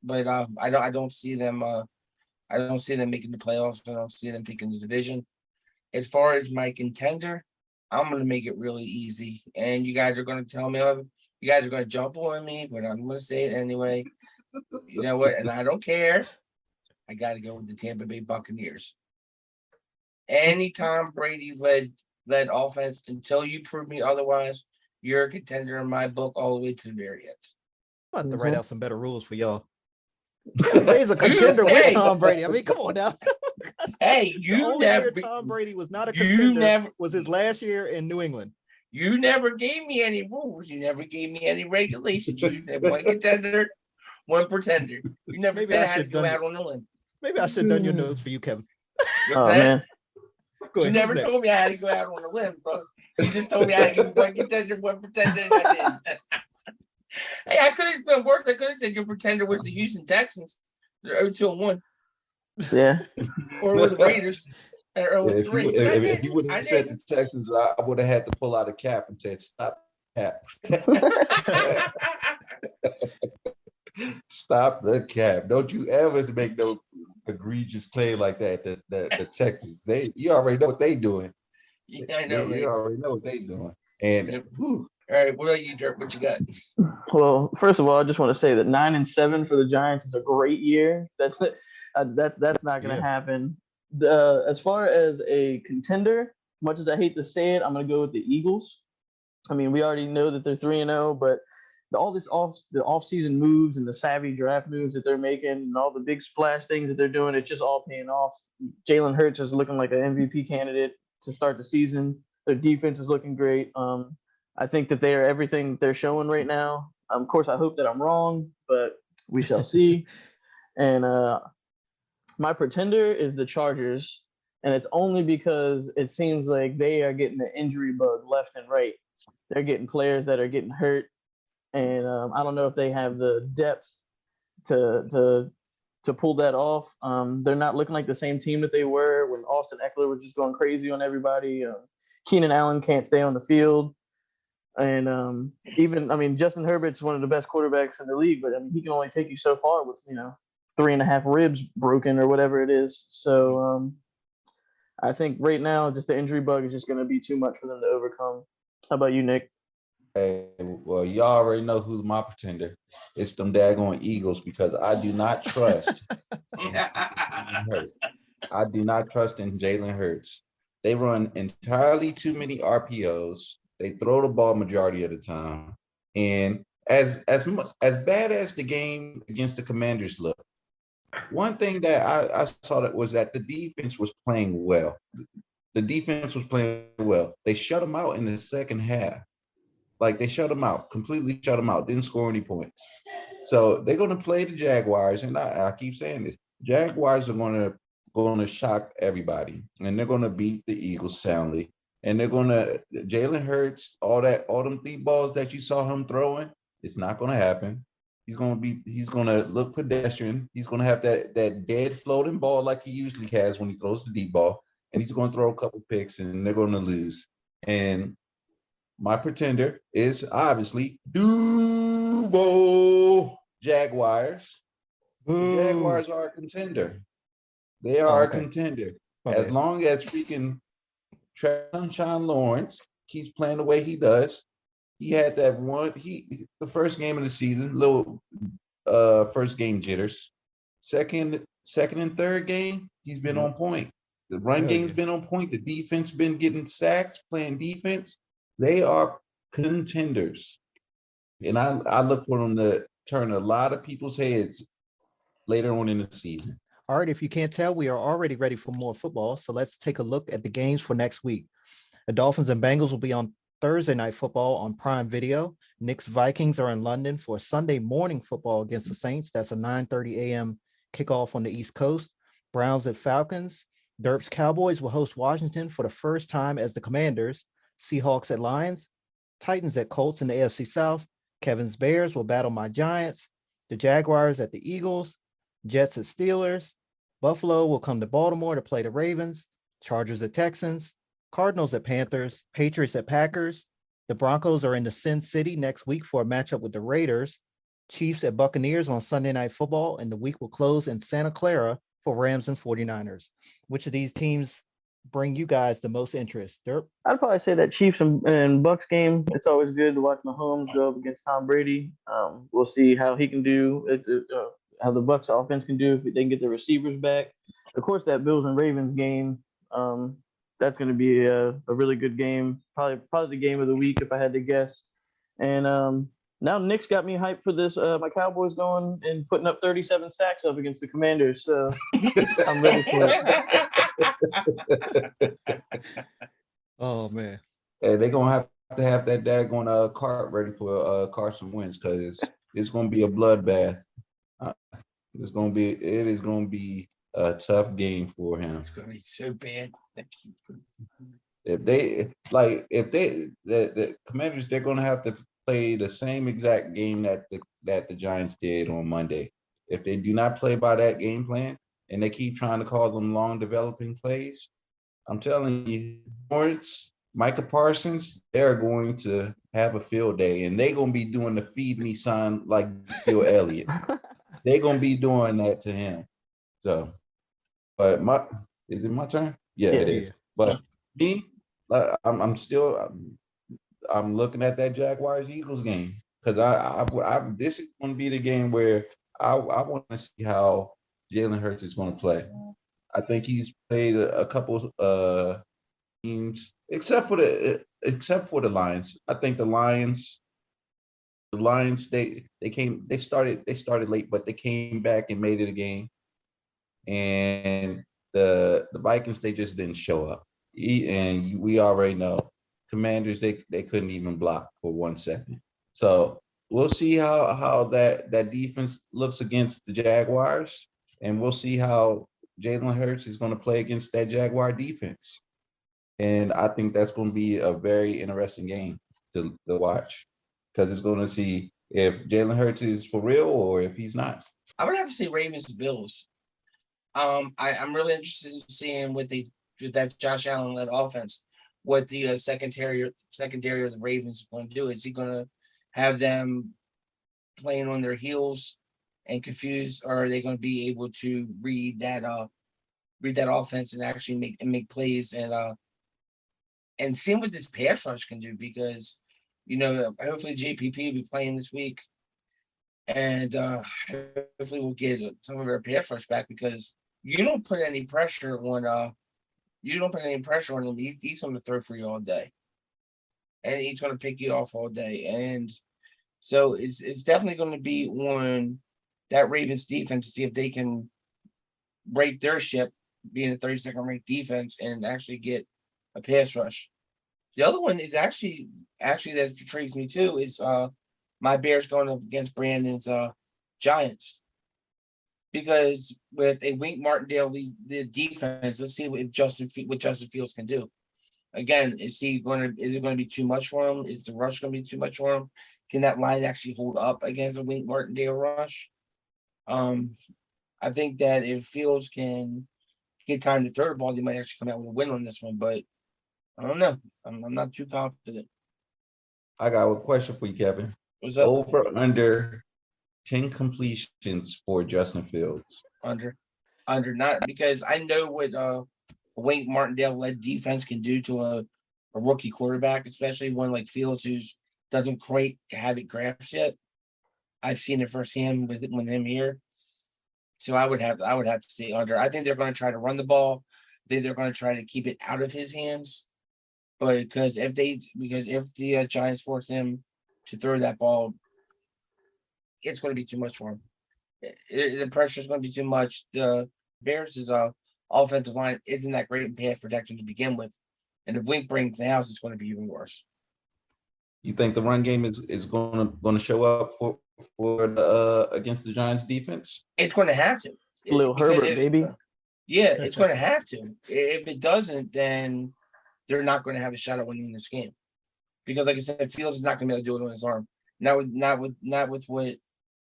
But I don't see them. I don't see them making the playoffs. I don't see them taking the division. As far as my contender, I'm going to make it really easy, and you guys are going to tell me. You guys are going to jump on me, but I'm going to say it anyway. You know what? And I don't care. I got to go with the Tampa Bay Buccaneers. Any Tom Brady led offense, until you prove me otherwise, you're a contender in my book all the way to the very end. I'm about to write out some better rules for y'all. He's a contender with Tom Brady. I mean, come on now. Hey, Tom Brady was not a contender. Was his last year in New England. You never gave me any rules. You never gave me any regulations. You one contender, one pretender. You never said I had to go out on the limb. Maybe I should have done your notes for you, Kevin. What's that? Man. You never told me I had to go out on a limb, bro. You just told me I had to give one contender, one pretender, and I did. Hey, I could have been worse. I could have said your pretender was the Houston Texans. They're 0-2-1. Yeah. Or with the Raiders. If you would have said the Texans, I would have had to pull out a cap and said, "Stop cap." Stop the cap. Don't you ever make no egregious claim like that. The Texans, you already know what they doing. Yeah, I know. You already know what they doing. And all right, what about you, Durp? What you got? Well, first of all, I just want to say that 9-7 for the Giants is a great year. That's not going to happen. As far as a contender, much as I hate to say it, I'm going to go with the Eagles. I mean, we already know that they're 3-0, but all this off-season moves and the savvy draft moves that they're making and all the big splash things that they're doing, it's just all paying off. Jalen Hurts is looking like an MVP candidate to start the season. Their defense is looking great. I think that they are everything they're showing right now. Of course, I hope that I'm wrong, but we shall see. And my pretender is the Chargers, and it's only because it seems like they are getting the injury bug left and right. They're getting players that are getting hurt, and I don't know if they have the depth to pull that off. They're not looking like the same team that they were when Austin Eckler was just going crazy on everybody. Keenan Allen can't stay on the field. And Justin Herbert's one of the best quarterbacks in the league, but I mean, he can only take you so far with 3.5 ribs broken or whatever it is. So I think right now, just the injury bug is just going to be too much for them to overcome. How about you, Nick? Hey, well, y'all already know who's my pretender. It's them daggone Eagles, because I do not trust. I do not trust in Jalen Hurts. They run entirely too many RPOs. They throw the ball majority of the time, and as bad as the game against the Commanders looked, one thing that I saw that was that the defense was playing well. The defense was playing well. They shut them out in the second half. Like, they shut them out, completely shut them out, didn't score any points. So they're going to play the Jaguars, and I keep saying this. Jaguars are going to shock everybody, and they're going to beat the Eagles soundly. And they're going to – Jalen Hurts, all them deep balls that you saw him throwing, it's not going to happen. He's going to look pedestrian. He's going to have that dead floating ball like he usually has when he throws the deep ball. And he's going to throw a couple picks, and they're going to lose. And my pretender is obviously Duval Jaguars. The Jaguars are a contender. They are a contender. As long as freaking Sunshine Lawrence keeps playing the way he does. He had that the first game of the season, little first game jitters. Second and third game, he's been on point. The run game's been on point. The defense been getting sacks, playing defense. They are contenders. And I look for them to turn a lot of people's heads later on in the season. All right, if you can't tell, we are already ready for more football. So let's take a look at the games for next week. The Dolphins and Bengals will be on Thursday Night Football on Prime Video. Knicks Vikings are in London for Sunday morning football against the Saints. That's a 9:30 a.m. kickoff on the East Coast. Browns at Falcons. Durp's Cowboys will host Washington for the first time as the Commanders. Seahawks at Lions. Titans at Colts in the AFC South. Kevin's Bears will battle my Giants. The Jaguars at the Eagles. Jets at Steelers. Buffalo will come to Baltimore to play the Ravens. Chargers at Texans. Cardinals at Panthers. Patriots at Packers. The Broncos are in the Sin City next week for a matchup with the Raiders. Chiefs at Buccaneers on Sunday Night Football, and the week will close in Santa Clara for Rams and 49ers. Which of these teams bring you guys the most interest? Durp? I'd probably say that Chiefs and Bucks game. It's always good to watch Mahomes go up against Tom Brady. We'll see how he can do, how the Bucks offense can do if they can get the receivers back. Of course, that Bills and Ravens game, that's going to be a really good game. Probably the game of the week if I had to guess. And now Nick's got me hyped for this. My Cowboys going and putting up 37 sacks up against the Commanders. So I'm ready for it. Oh, man. Hey, they're going to have that daggone cart ready for Carson Wentz, because it's going to be a bloodbath. It is going to be a tough game for him. It's going to be so bad. If the Commanders, they're going to have to play the same exact game that the Giants did on Monday. If they do not play by that game plan and they keep trying to call them long developing plays, I'm telling you, Lawrence, Micah Parsons, they're going to have a field day, and they're going to be doing the feed me sign like Bill Elliott. They're going to be doing that to him. So, but is it my turn? Yeah, it is. But me, I'm looking at that Jaguars-Eagles game because this is going to be the game where I want to see how Jalen Hurts is going to play. I think he's played a couple teams, except for the Lions. I think the Lions they started late, but they came back and made it a game. And the Vikings, they just didn't show up. And we already know Commanders, they couldn't even block for 1 second. So we'll see how that defense looks against the Jaguars, and we'll see how Jalen Hurts is going to play against that Jaguar defense. And I think that's going to be a very interesting game to watch, because it's going to see if Jalen Hurts is for real or if he's not. I would have to say Ravens-Bills. I'm really interested in seeing with that Josh Allen-led offense, what the secondary of the Ravens is going to do. Is he going to have them playing on their heels and confused, or are they going to be able to read that offense and actually make plays and see what this pass rush can do? Because hopefully JPP will be playing this week, and hopefully we'll get some of our pass rush back, because you don't put any pressure on him. He's going to throw for you all day, and he's going to pick you off all day. And so it's definitely going to be on that Ravens defense to see if they can break their ship, being a 32nd ranked defense, and actually get a pass rush. The other one is actually that intrigues me too is my Bears going up against Brandon's Giants. Because with a Wink Martindale the defense, let's see what Justin Fields can do. Again, is it going to be too much for him? Is the rush going to be too much for him? Can that line actually hold up against a Wink Martindale rush? I think that if Fields can get time to throw the ball, they might actually come out with a win on this one. But I don't know. I'm not too confident. I got a question for you, Kevin. What's up? Over under 10 completions for Justin Fields. Under, not because I know what Wink Martindale-led defense can do to a rookie quarterback, especially one like Fields who doesn't quite have it grasped yet. I've seen it firsthand with him here. So I would have to say under. I think they're going to try to run the ball. I think they're going to try to keep it out of his hands. But because if the Giants force him to throw that ball, it's going to be too much for him. The pressure is going to be too much. The Bears' offensive line isn't that great in pass protection to begin with, and if Wink brings the house, it's going to be even worse. You think the run game is going to show up for against the Giants defense? It's going to have to. Lil Herbert, baby. Yeah, it's going to have to. If it doesn't, then they're not going to have a shot at winning this game, because, like I said, Fields is not going to be able to do it on his arm. Not with what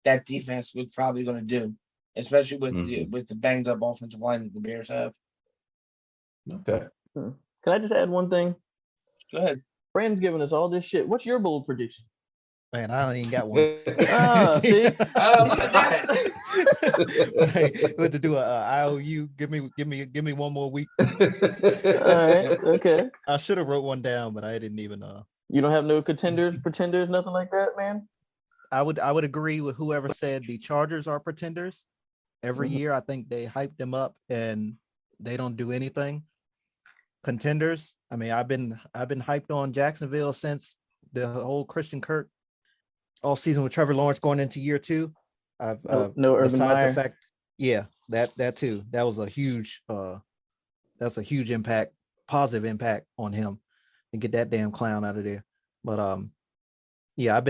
that defense was probably going to do, especially with the banged up offensive line that the Bears have. Okay. Can I just add one thing? Go ahead. Brandon's giving us all this shit. What's your bold prediction? Man, I don't even got one. See? Look at that. We had to do a IOU. Give me one more week. All right. Okay. I should have wrote one down, but I didn't even. You don't have no contenders, pretenders, nothing like that, man? I would agree with whoever said the Chargers are pretenders. Every year, I think they hype them up and they don't do anything. Contenders. I mean, I've been hyped on Jacksonville since the whole Christian Kirk all season with Trevor Lawrence going into year 2. No Urban Meyer. The fact, yeah, that too. That was a huge that's a huge impact, positive impact on him, and get that damn clown out of there. But yeah, I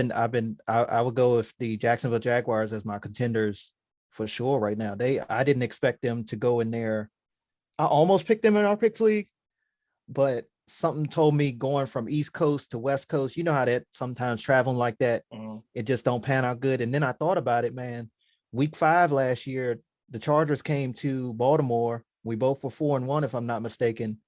would go with the Jacksonville Jaguars as my contenders for sure right now. I didn't expect them to go in there. I almost picked them in our picks league, but something told me going from East Coast to West Coast, you know how that sometimes traveling like that, it just don't pan out good. And then I thought about it, man. Week 5 last year, the Chargers came to Baltimore. We both were 4-1, if I'm not mistaken,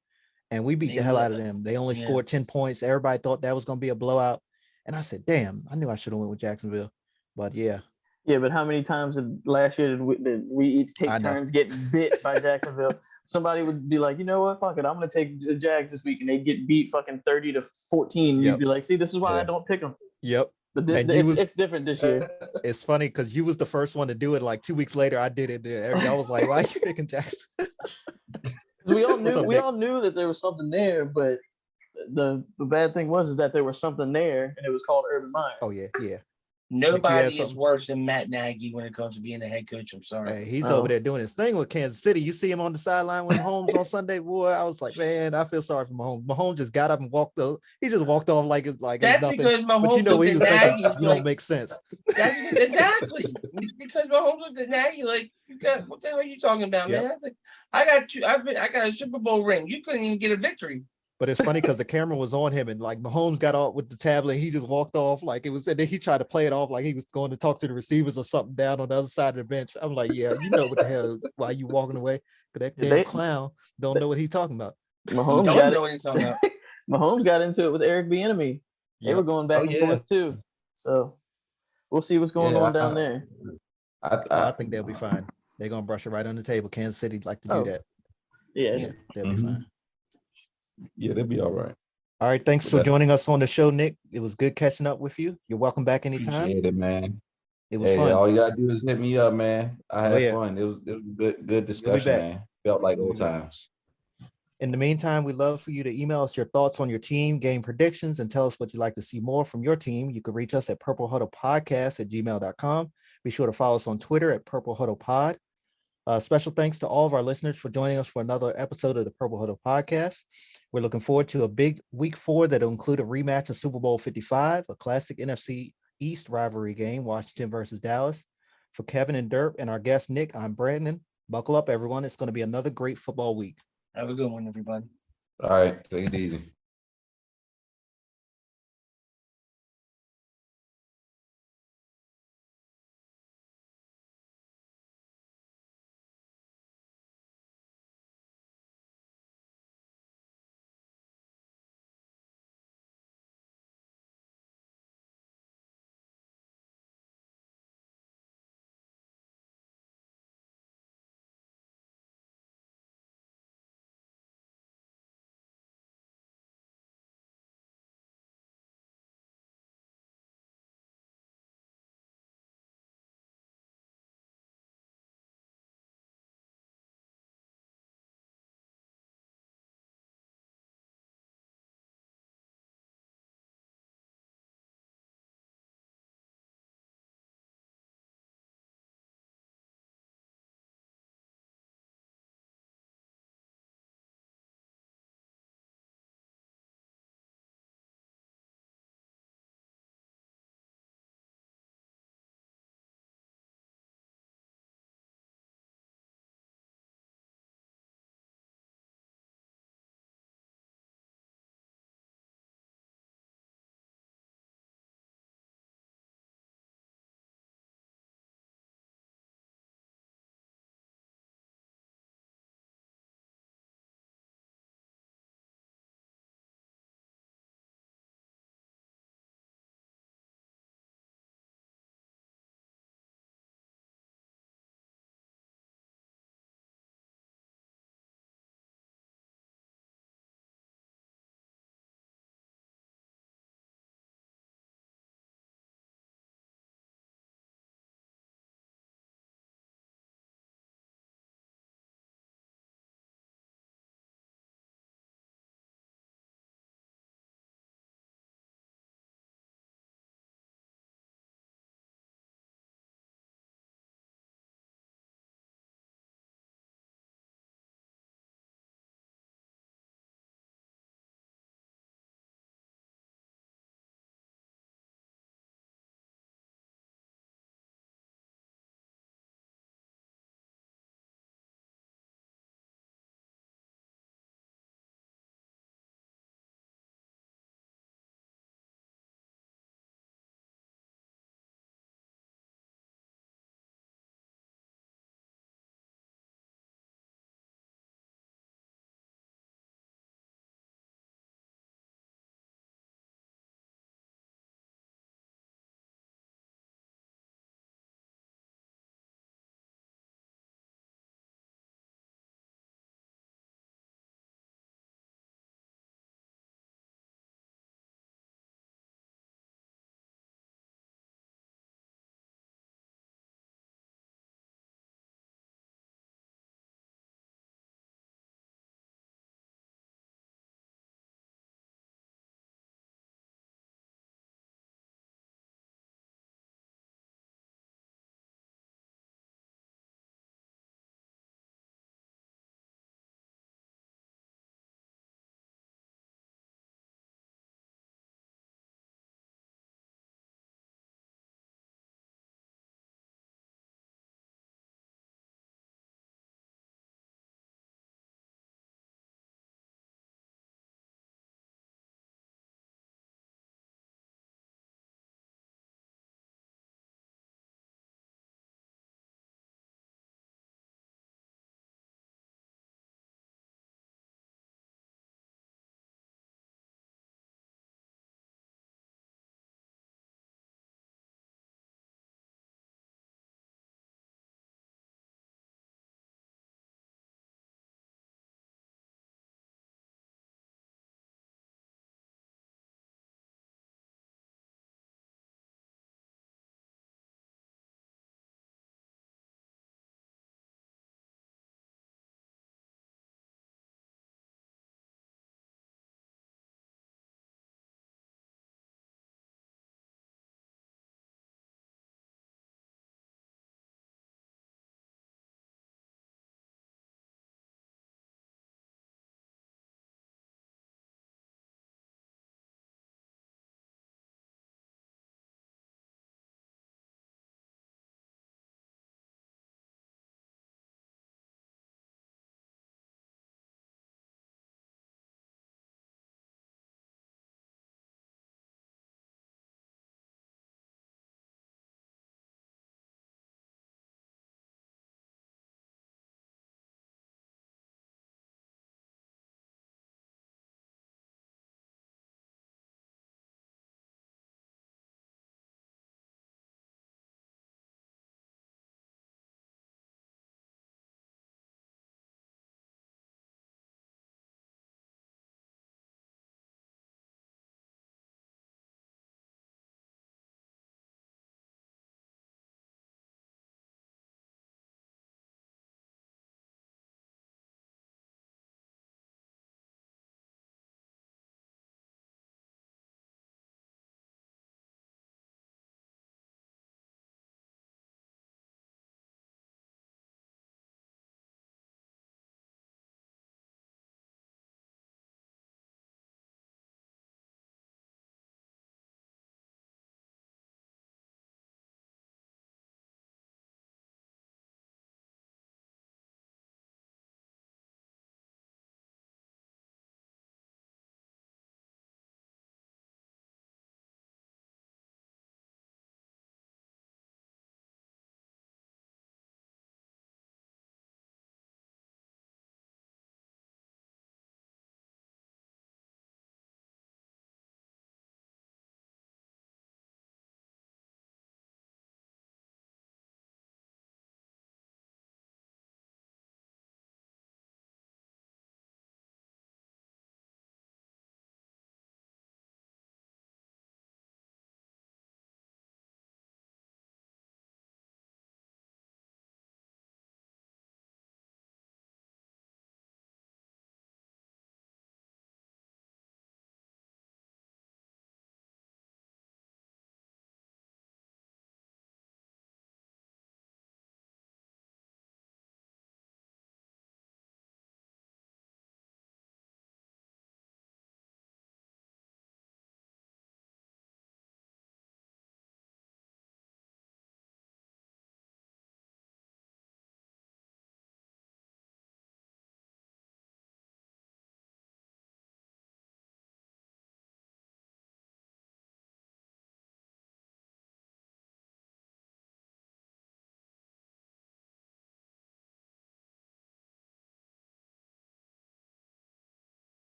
and we beat the hell out of them. They only scored 10 points. Everybody thought that was going to be a blowout. And I said, damn, I knew I should have went with Jacksonville. But yeah. Yeah, but how many times last year did we each take turns getting bit by Jacksonville? Somebody would be like, you know what, fuck it, I'm going to take the Jags this week, and they get beat fucking 30-14. You'd be like, see, this is why I don't pick them. Yep. But it's different this year. It's funny because you was the first one to do it. Like 2 weeks later, I did it. I was like, why are you picking Jackson? we all knew that there was something there, but the bad thing was that there was something there, and it was called Urban Meyer. Oh yeah. Nobody is worse than Matt Nagy when it comes to being a head coach. I'm sorry. Hey, he's over there doing his thing with Kansas City. You see him on the sideline with Mahomes on Sunday, boy. I was like, man, I feel sorry for Mahomes. Mahomes just got up and walked off. He just walked off like it's nothing. Because Mahomes, but you know what he was thinking? You don't make sense. Exactly. Because Mahomes looked at Nagy like, what the hell are you talking about, man? I got a Super Bowl ring. You couldn't even get a victory. But it's funny because the camera was on him, and like Mahomes got off with the tablet, and he just walked off like it was, and then he tried to play it off like he was going to talk to the receivers or something down on the other side of the bench. I'm like, yeah, you know what the hell? Why you walking away? Because that damn clown don't know what he's talking about. Mahomes don't know what he's talking about. Mahomes got into it with Eric Bieniemy. They were going back and forth too. So we'll see what's going on down there. I think they'll be fine. They're gonna brush it right on the table. Kansas City like to do that. Yeah, they'll be fine. Yeah, they'll be all right. All right. Thanks for joining us on the show, Nick. It was good catching up with you. You're welcome back anytime. Appreciate it, man. It was fun. All you gotta do is hit me up, man. I had fun. It was good discussion, man. Felt like old times. In the meantime, we'd love for you to email us your thoughts on your team, game predictions, and tell us what you'd like to see more from your team. You can reach us at purplehuddlepodcast@gmail.com. Be sure to follow us on Twitter at Purple Huddle Pod. Special thanks to all of our listeners for joining us for another episode of the Purple Huddle Podcast. We're looking forward to a big week 4 that'll include a rematch of Super Bowl 55, a classic NFC East rivalry game, Washington versus Dallas. For Kevin and Durp and our guest, Nick, I'm Brandon. Buckle up, everyone. It's going to be another great football week. Have a good one, everybody. All right. Take it easy.